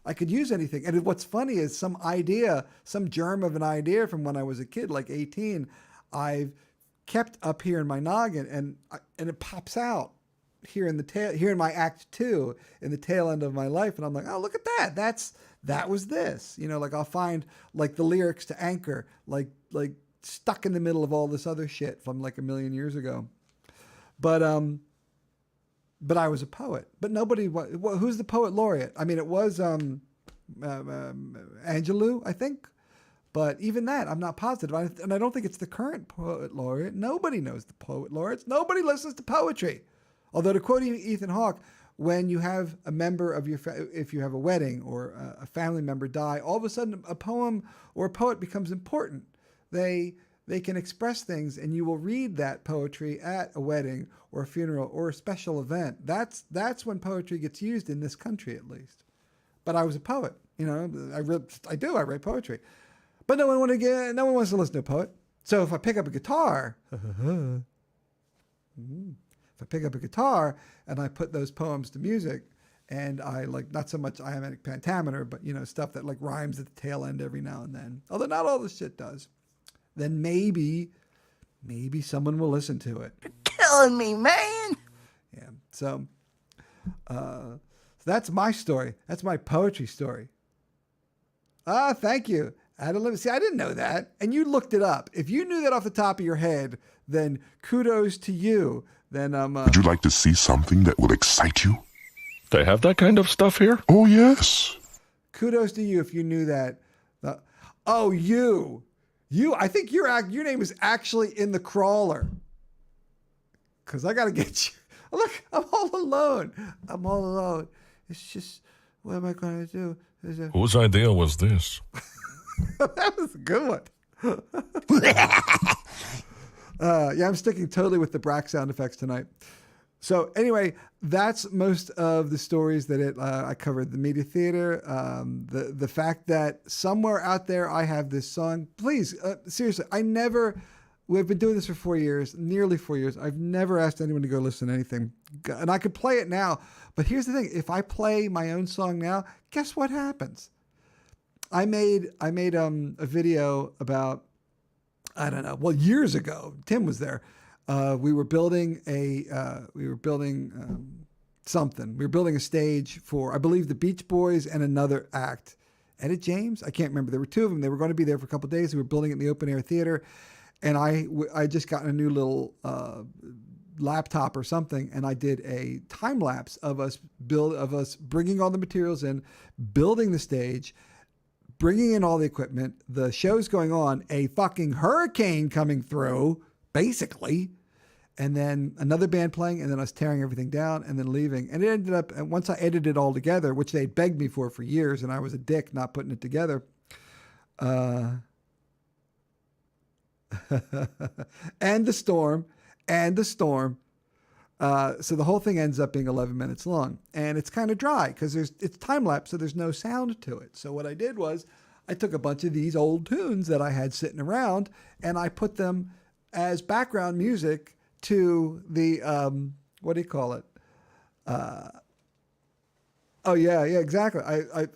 I could use anything. And what's funny is some germ of an idea from when I was a kid, like 18, I've kept up here in my noggin, and it pops out here in my act 2, in the tail end of my life. And I'm like, oh, look at that. That was this, like I'll find like the lyrics to Anchor, like stuck in the middle of all this other shit from like a million years ago. But I was a poet, but who's the poet laureate? I mean, it was Angelou, I think, but even that, I'm not positive. And I don't think it's the current poet laureate. Nobody knows the poet laureates. Nobody listens to poetry. Although, to quote Ethan Hawke, when you have a member of if you have a wedding or a family member die, all of a sudden a poem or a poet becomes important. They can express things, and you will read that poetry at a wedding or a funeral or a special event. That's when poetry gets used in this country, at least. But I was a poet, I write poetry. But no one wants to listen to a poet. So if I pick up a guitar, and I put those poems to music, and I not so much iambic pentameter, but stuff that like rhymes at the tail end every now and then. Although not all this shit does. Then maybe someone will listen to it. You're killing me, man. Yeah. So that's my story. That's my poetry story. Thank you. See, I didn't know that. And you looked it up. If you knew that off the top of your head, then kudos to you. Then Would you like to see something that will excite you? They have that kind of stuff here? Oh, yes. Kudos to you if you knew that. You, I think your name is actually in the crawler. Because I got to get you. Look, I'm all alone. It's just, what am I going to do? Whose idea was this? That was a good one. I'm sticking totally with the Brack sound effects tonight. So anyway, that's most of the stories that I covered. The media theater, the fact that somewhere out there I have this song. Please, seriously, we've been doing this for 4 years, nearly 4 years. I've never asked anyone to go listen to anything. And I could play it now. But here's the thing. If I play my own song now, guess what happens? I made a video about, I don't know, well, years ago. Tim was there. We were building something. We were building a stage for, I believe, the Beach Boys and another act. Etta James? I can't remember. There were two of them. They were going to be there for a couple of days. We were building it in the open air theater. And I just got a new little laptop or something, and I did a time lapse of us bringing all the materials in, building the stage, bringing in all the equipment. The show's going on, a fucking hurricane coming through, basically, and then another band playing, and then us tearing everything down and then leaving. And it ended up, and once I edited it all together, which they begged me for years, and I was a dick not putting it together. and the storm. So the whole thing ends up being 11 minutes long, and it's kind of dry because it's time lapse, so there's no sound to it. So what I did was I took a bunch of these old tunes that I had sitting around, and I put them as background music to the what do you call it? Oh yeah, exactly.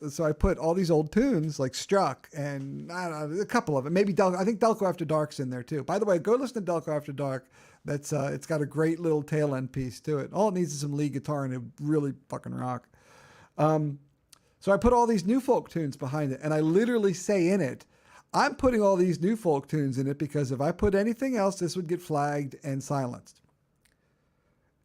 So I put all these old tunes like Struck and I don't know, a couple of it. Maybe I think Delco After Dark's in there too. By the way, go listen to Delco After Dark. That's it's got a great little tail end piece to it. All it needs is some lead guitar and it really fucking rock. So I put all these new folk tunes behind it, and I literally say in it, I'm putting all these new folk tunes in it because if I put anything else, this would get flagged and silenced.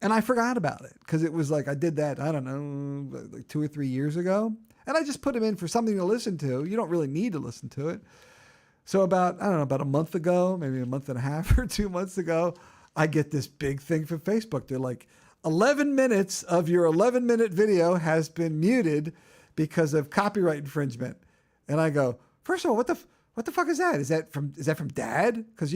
And I forgot about it because it was like I did that, I don't know, like 2 or 3 years ago. And I just put them in for something to listen to. You don't really need to listen to it. So about a month ago, maybe a month and a half or 2 months ago, I get this big thing from Facebook. They're like, 11 minutes of your 11-minute video has been muted because of copyright infringement. And I go, first of all, what the fuck is that? Is that from Dad? Because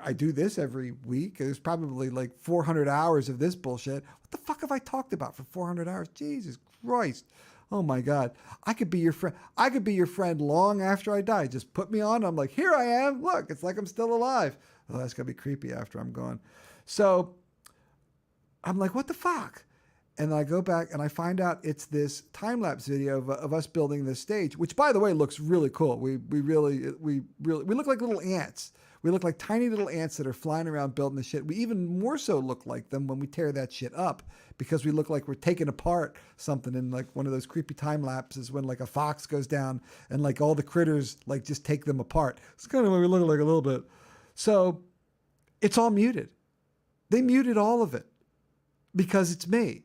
I do this every week. There's probably like 400 hours of this bullshit. What the fuck have I talked about for 400 hours? Jesus Christ. Oh my God. I could be your friend. I could be your friend long after I die. Just put me on. I'm like, here I am. Look, it's like I'm still alive. Oh, that's gonna be creepy after I'm gone. So I'm like, what the fuck? And I go back and I find out it's this time-lapse video of us building this stage, which, by the way, looks really cool. We look like little ants. We look like tiny little ants that are flying around building the shit. We even more so look like them when we tear that shit up because we look like we're taking apart something in like one of those creepy time lapses when like a fox goes down and like all the critters like just take them apart. It's kind of what we look like a little bit. So it's all muted. They muted all of it because it's me.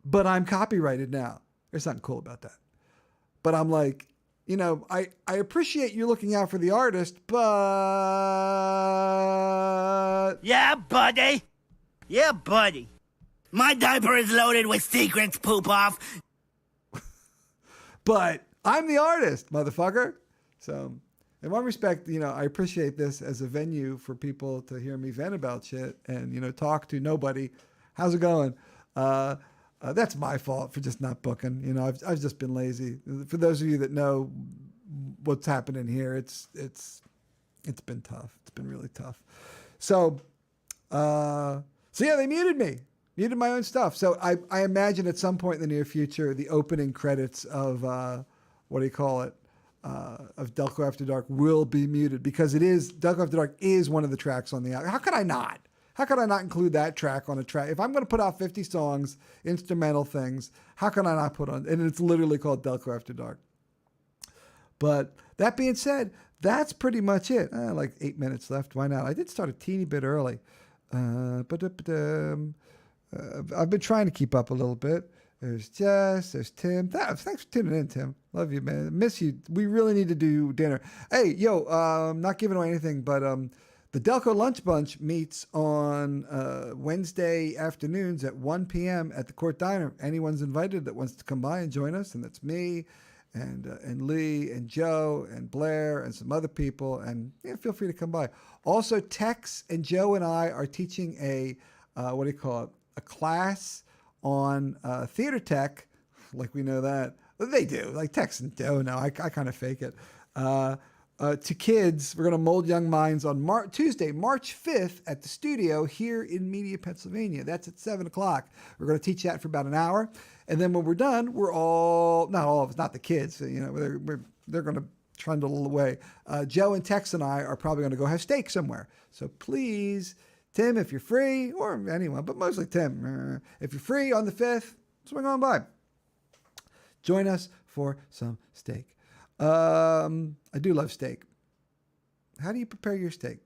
But I'm copyrighted now. There's something cool about that. But I'm like, I appreciate you looking out for the artist, but... Yeah, buddy. Yeah, buddy. My diaper is loaded with secrets, poop off. But I'm the artist, motherfucker. So, in one respect, I appreciate this as a venue for people to hear me vent about shit and, talk to nobody. How's it going? That's my fault for just not booking. I've just been lazy. For those of you that know what's happening here, it's been tough. It's been really tough. So yeah, they muted my own stuff. So I imagine at some point in the near future, the opening credits of of Delco After Dark will be muted because Delco After Dark is one of the tracks on the album. How could I not? How could I not include that track on a track? If I'm going to put out 50 songs, instrumental things, how can I not put on? And it's literally called Delco After Dark. But that being said, that's pretty much it. Like 8 minutes left. Why not? I did start a teeny bit early. I've been trying to keep up a little bit. There's Jess, there's Tim. Thanks for tuning in, Tim. Love you, man. Miss you. We really need to do dinner. Hey, I'm not giving away anything, but the Delco Lunch Bunch meets on Wednesday afternoons at 1 p.m. at the Court Diner. Anyone's invited that wants to come by and join us, and that's me and Lee and Joe and Blair and some other people, and feel free to come by. Also, Tex and Joe and I are teaching a class on theater tech, like we know that. They do, like Tex and Joe know. I kind of fake it. To kids. We're going to mold young minds on Tuesday, March 5th at the studio here in Media, Pennsylvania. That's at 7 o'clock. We're going to teach that for about an hour. And then when we're done, we're all, not all of us, not the kids, they're going to trundle away. Joe and Tex and I are probably going to go have steak somewhere. So please, Tim, if you're free, or anyone, but mostly Tim, if you're free on the 5th, swing on by. Join us for some steak. I do love steak. How do you prepare your steak?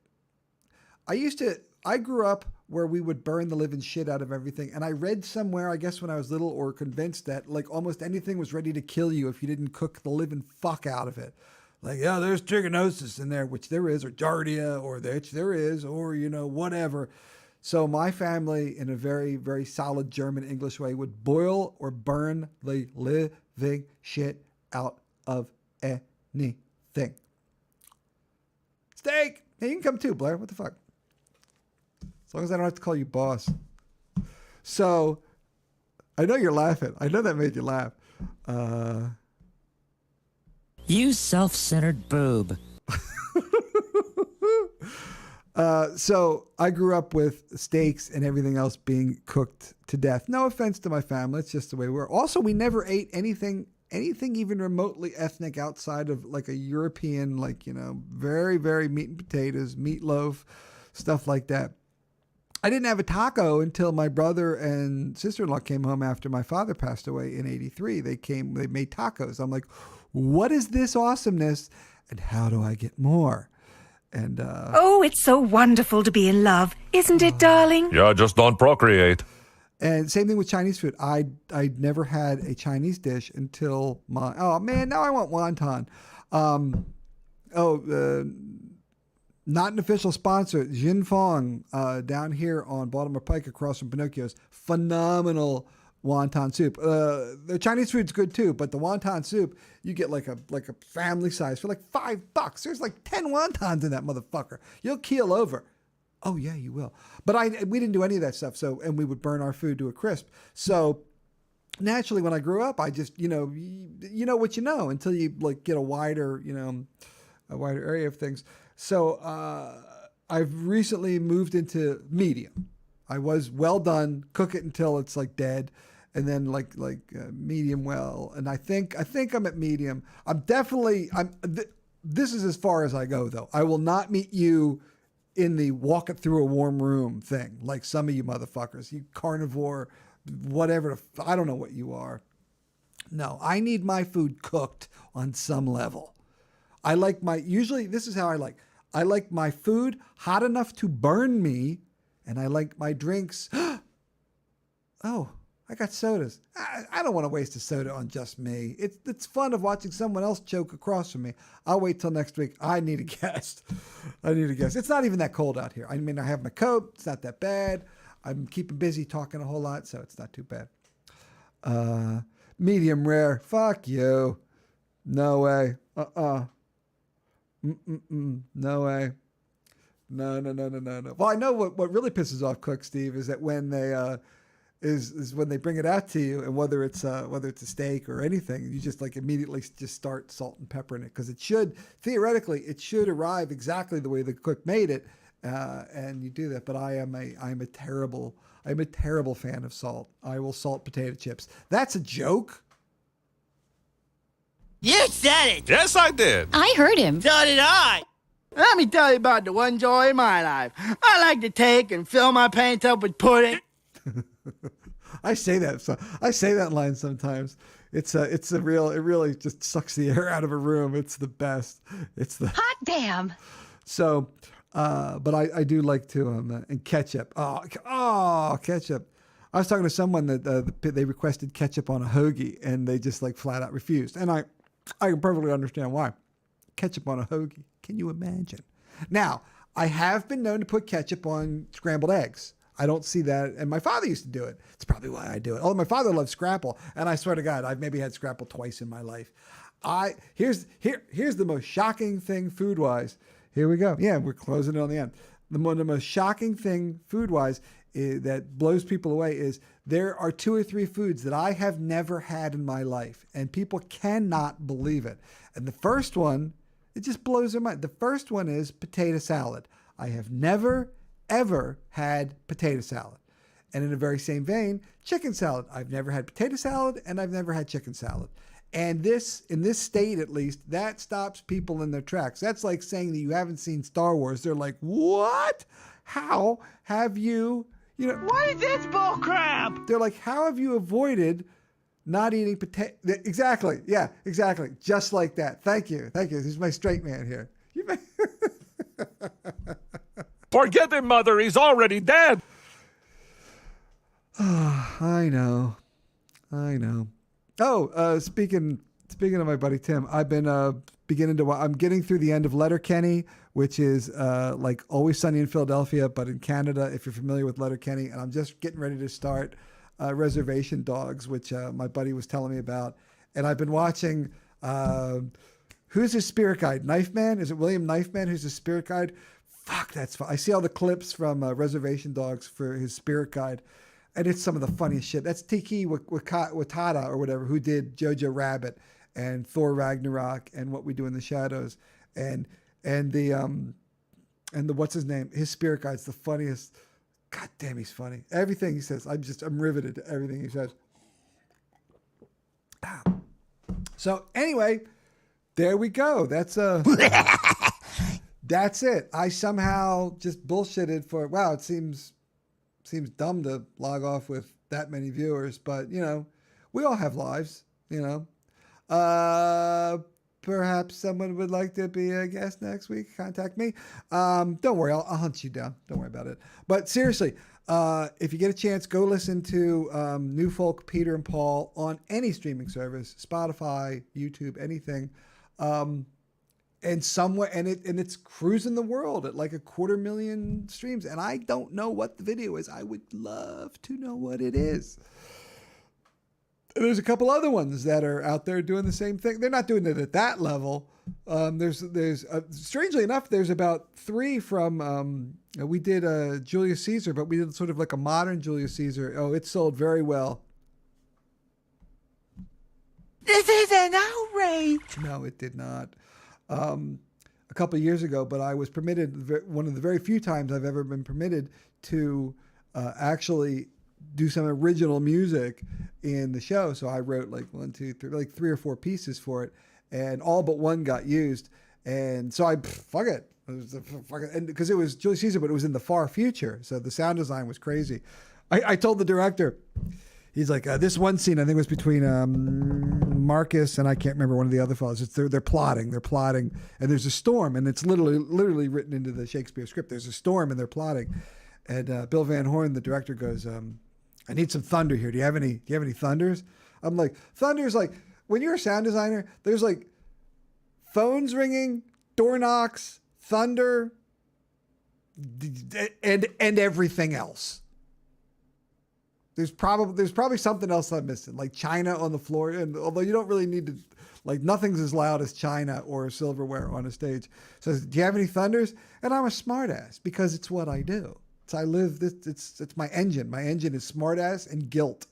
I grew up where we would burn the living shit out of everything. And I read somewhere, I guess when I was little, or convinced that like almost anything was ready to kill you if you didn't cook the living fuck out of it. Like, there's trichinosis in there, which there is, or giardia, or which there is, or, whatever. So my family, in a very, very solid German English way, would boil or burn the living shit out of anything. Steak! Hey, you can come too, Blair. What the fuck? As long as I don't have to call you boss. So, I know you're laughing. I know that made you laugh. You self-centered boob. So I grew up with steaks and everything else being cooked to death. No offense to my family. It's just the way we were. Also, we never ate anything even remotely ethnic outside of like a European, very, very meat and potatoes, meatloaf, stuff like that. I didn't have a taco until my brother and sister-in-law came home after my father passed away in 83. They made tacos. I'm like, what is this awesomeness and how do I get more? And Oh, it's so wonderful to be in love, isn't it, darling? Yeah, just don't procreate. And same thing with Chinese food. I'd never had a Chinese dish until now I want wonton. Not an official sponsor. Jin Fong down here on Baltimore Pike across from Pinocchio's. Phenomenal wonton soup. The Chinese food's good too, but the wonton soup, you get like a family size for like $5. There's like 10 wontons in that motherfucker. You'll keel over. Oh yeah, you will. But we didn't do any of that stuff. And we would burn our food to a crisp. So naturally, when I grew up, I just you know what you know until you like get a wider area of things. So I've recently moved into medium. I was well done, cook it until it's like dead, and then like medium well. And I think I'm at medium. This is as far as I go though. I will not meet you in the walk it through a warm room thing like some of you motherfuckers. You carnivore, whatever. I don't know what you are. No, I need my food cooked on some level. I like usually this is how I like my food hot enough to burn me, and I like my drinks. Oh, I got sodas. I don't want to waste a soda on just me. It's fun of watching someone else choke across from me. I'll wait till next week. I need a guest. It's not even that cold out here. I mean, I have my coat. It's not that bad. I'm keeping busy talking a whole lot, so it's not too bad. Medium rare. Fuck you. No way. No way. No. Well, I know what really pisses off cooks, Steve, is that when they is when they bring it out to you, and whether it's a steak or anything, you just like immediately just start salt and pepper in it, because theoretically it should arrive exactly the way the cook made it, and you do that. But I'm a terrible fan of salt. I will salt potato chips. That's a joke. You said it! Yes, I did. I heard him. So did I! Let me tell you about the one joy in my life. I like to take and fill my pants up with pudding. I say that line sometimes. It really just sucks the air out of a room. It's the best. Hot damn. So, but I do like to and ketchup. Oh, ketchup. I was talking to someone that they requested ketchup on a hoagie, and they just like flat out refused. And I can perfectly understand why. Ketchup on a hoagie. Can you imagine? Now, I have been known to put ketchup on scrambled eggs. I don't see that. And my father used to do it. It's probably why I do it. Although my father loves scrapple. And I swear to God, I've maybe had scrapple twice in my life. Here's the most shocking thing food-wise. Here we go. Yeah, we're closing it on the end. The most shocking thing food-wise that blows people away is there are 2 or 3 foods that I have never had in my life. And people cannot believe it. And the first one, it just blows their mind. The first one is potato salad. I have never, ever had potato salad. And in the very same vein, chicken salad. I've never had potato salad, and I've never had chicken salad. And in this state at least, that stops people in their tracks. That's like saying that you haven't seen Star Wars. They're like, what? How have you, What is this bull crap? They're like, how have you avoided not eating potato? Exactly. Yeah, exactly. Just like that. Thank you. He's my straight man here. Forget him, Mother. He's already dead. I know. Oh, speaking of my buddy Tim, I've been I'm getting through the end of Letterkenny, which is like Always Sunny in Philadelphia, but in Canada, if you're familiar with Letterkenny. And I'm just getting ready to start Reservation Dogs, which my buddy was telling me about. And I've been watching, who's his spirit guide? Knife Man? Is it William Knife Man who's his spirit guide? Fuck, that's fun. I see all the clips from Reservation Dogs for his spirit guide. And it's some of the funniest shit. That's Tiki Watada or whatever, who did Jojo Rabbit and Thor Ragnarok and What We Do in the Shadows. And the what's his name? His spirit guide's the funniest. God damn, he's funny. Everything he says, I'm riveted to everything he says. So anyway, there we go. That's that's it. I somehow just bullshitted for, wow, it seems dumb to log off with that many viewers, but we all have lives, perhaps someone would like to be a guest next week, contact me. Don't worry, I'll hunt you down. Don't worry about it. But seriously, if you get a chance, go listen to New Folk, Peter and Paul on any streaming service, Spotify, YouTube, anything. And somewhere, and it's cruising the world at like 250,000 streams. And I don't know what the video is. I would love to know what it is. And there's a couple other ones that are out there doing the same thing. They're not doing it at that level. There's strangely enough, there's about 3 from, we did Julius Caesar, but we did sort of like a modern Julius Caesar. Oh, it sold very well. This is an outrage. No, it did not. A couple of years ago, but I was permitted, one of the very few times I've ever been permitted to actually do some original music in the show. So I wrote like 3 or 4 pieces for it, and all but one got used. And so fuck it. And because it was Julius Caesar, but it was in the far future. So the sound design was crazy. I told the director, he's like, this one scene, I think was between Marcus and I can't remember one of the other fellows. They're plotting, and there's a storm, and it's literally written into the Shakespeare script. There's a storm, and they're plotting. And Bill Van Horn, the director, goes, I need some thunder here. Do you have any thunders? I'm like, thunder's like, when you're a sound designer, there's like phones ringing, door knocks, thunder, and everything else. There's probably something else I'm missing, like China on the floor. And although you don't really need to, like, nothing's as loud as China or silverware on a stage. So, do you have any thunders? And I'm a smartass because it's what I do. So I live this. It's my engine. My engine is smartass and guilt.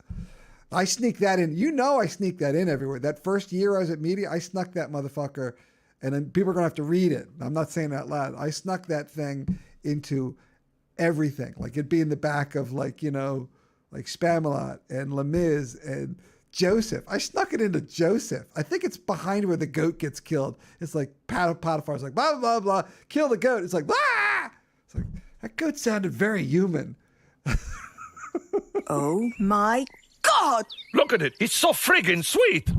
I sneak that in. I sneak that in everywhere. That first year I was at media, I snuck that motherfucker, and then people are gonna have to read it. I'm not saying that loud. I snuck that thing into everything. Like it'd be in the back of like Spamalot and Les Mis and Joseph. I snuck it into Joseph. I think it's behind where the goat gets killed. It's like Potiphar's like blah blah blah, kill the goat. It's like blah. It's like that goat sounded very human. Oh my God! Look at it. It's so friggin' sweet.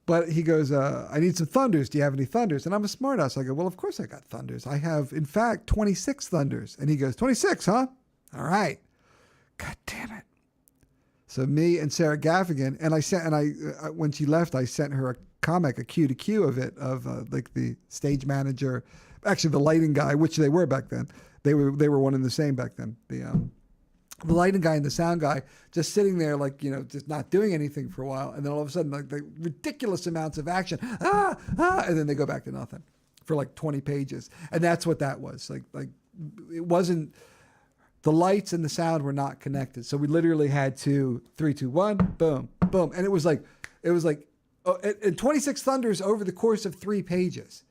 But he goes, I need some thunders. Do you have any thunders? And I'm a smartass. I go, well, of course I got thunders. I have, in fact, 26 thunders. And he goes, 26, huh? All right. God damn it. So me and Sarah Gaffigan, and when she left, I sent her a comic, a Q to Q of it, of like the stage manager, actually the lighting guy, which they were back then. They were one and the same back then. The lighting guy and the sound guy just sitting there like, just not doing anything for a while. And then all of a sudden, like the ridiculous amounts of action, and then they go back to nothing for like 20 pages. And that's what that was. Like it wasn't, the lights and the sound were not connected. So we literally had 2, 3, 2, 1, boom, boom. And it was like, and 26 thunders over the course of 3 pages.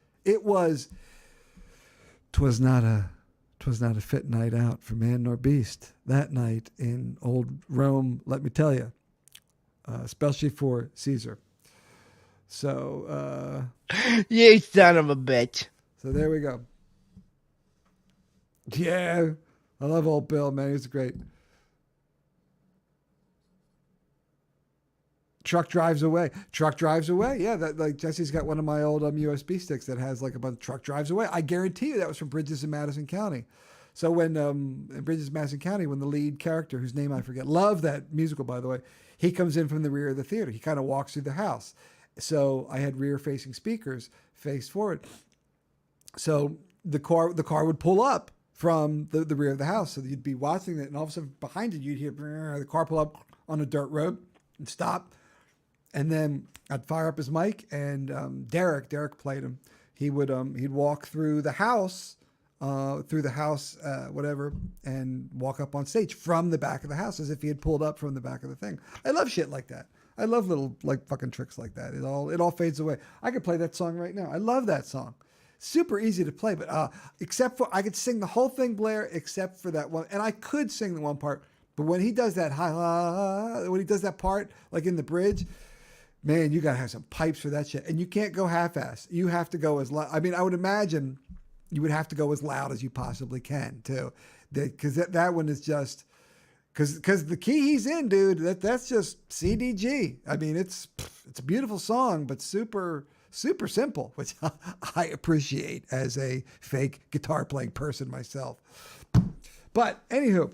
Twas not a fit night out for man nor beast that night in old Rome, let me tell you, especially for Caesar. So, you son of a bitch. So there we go. Yeah, I love old Bill, man. He's great. Truck drives away. Yeah, that like Jesse's got one of my old USB sticks that has like a bunch of truck drives away. I guarantee you that was from Bridges in Madison County. So when in Bridges in Madison County, when the lead character, whose name I forget, love that musical by the way, he comes in from the rear of the theater. He kind of walks through the house. So I had rear facing speakers faced forward. So the car would pull up from the rear of the house. So you'd be watching it, and all of a sudden behind you, you'd hear the car pull up on a dirt road and stop. And then I'd fire up his mic, and Derek played him. He'd walk through the house, whatever, and walk up on stage from the back of the house as if he had pulled up from the back of the thing. I love shit like that. I love little like fucking tricks like that. It all fades away. I could play that song right now. I love that song. Super easy to play, but except for I could sing the whole thing, Blair, except for that one, and I could sing the one part. But when he does that when he does that part like in the bridge. Man, you got to have some pipes for that shit. And you can't go half-ass. You have to go as loud. I mean, I would imagine you would have to go as loud as you possibly can, too. Because that one is just... Because the key he's in, dude, that's just CDG. I mean, it's... it's a beautiful song, but super simple, which I appreciate as a fake guitar playing person myself. But anywho,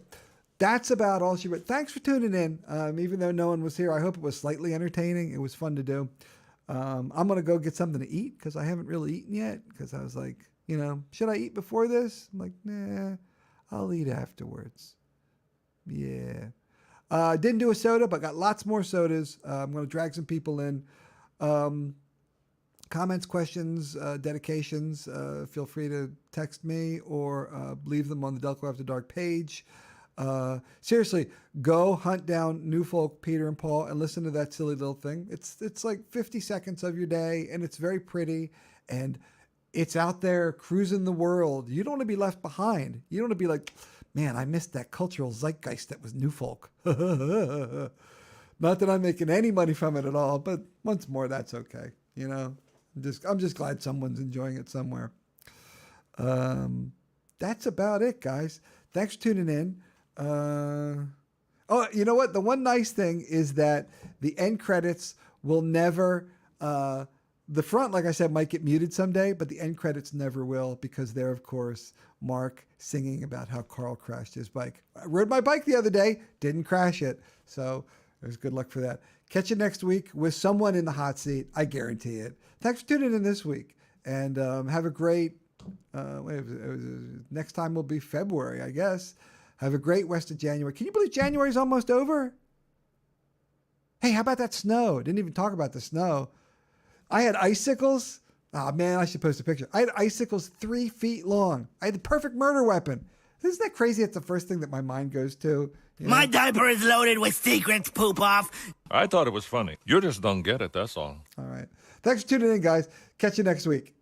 that's about all she wrote. Thanks for tuning in. Even though no one was here, I hope it was slightly entertaining. It was fun to do. I'm going to go get something to eat because I haven't really eaten yet, because I was like, should I eat before this? I'm like, nah, I'll eat afterwards. Yeah. Didn't do a soda, but got lots more sodas. I'm going to drag some people in. Comments, questions, dedications, feel free to text me or leave them on the Delco After Dark page. Seriously, go hunt down New Folk, Peter and Paul, and listen to that silly little thing. It's like 50 seconds of your day, and it's very pretty, and it's out there cruising the world. You don't want to be left behind. You don't want to be like, man, I missed that cultural zeitgeist that was New Folk. Not that I'm making any money from it at all, but once more, that's okay. I'm just glad someone's enjoying it somewhere. That's about it, guys. Thanks for tuning in. Oh, you know what? The one nice thing is that the end credits will never, the front, like I said, might get muted someday, but the end credits never will, because they're, of course, Mark singing about how Carl crashed his bike. I rode my bike the other day, didn't crash it. So there's good luck for that. Catch you next week with someone in the hot seat. I guarantee it. Thanks for tuning in this week, and have a great, next time will be February, I guess. Have a great rest of January. Can you believe January's almost over? Hey, how about that snow? Didn't even talk about the snow. I had icicles. Oh, man, I should post a picture. I had icicles 3 feet long. I had the perfect murder weapon. Isn't that crazy? It's the first thing that my mind goes to. My diaper is loaded with secrets, poop off. I thought it was funny. You just don't get it, that's all. All right. Thanks for tuning in, guys. Catch you next week.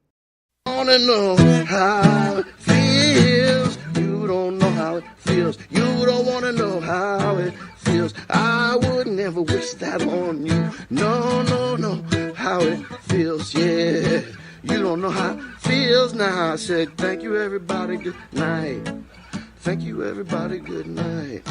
I wanna know how it feels. You don't know how it feels. You don't wanna know how it feels. I would never wish that on you. No, no, no. How it feels, yeah. You don't know how it feels. Now I said thank you, everybody. Good night. Thank you, everybody. Good night.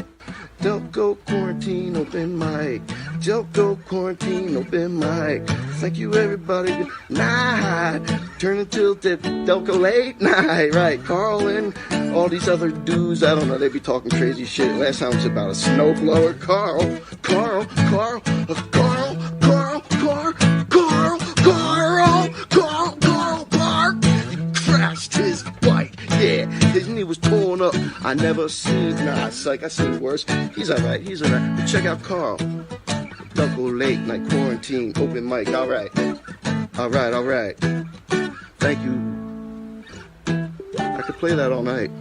Delco quarantine open mic. Delco quarantine open mic. Thank you, everybody. Good night. Turn until the Delco late night. Right, Carl and all these other dudes. I don't know. They be talking crazy shit. Last time it was about a snowblower. Carl Park. He crashed his bike. Yeah, his knee was torn up. I never seen, psych, I seen worse. He's alright. But check out Carl. Delco late night quarantine, open mic. Alright. Thank you. I could play that all night.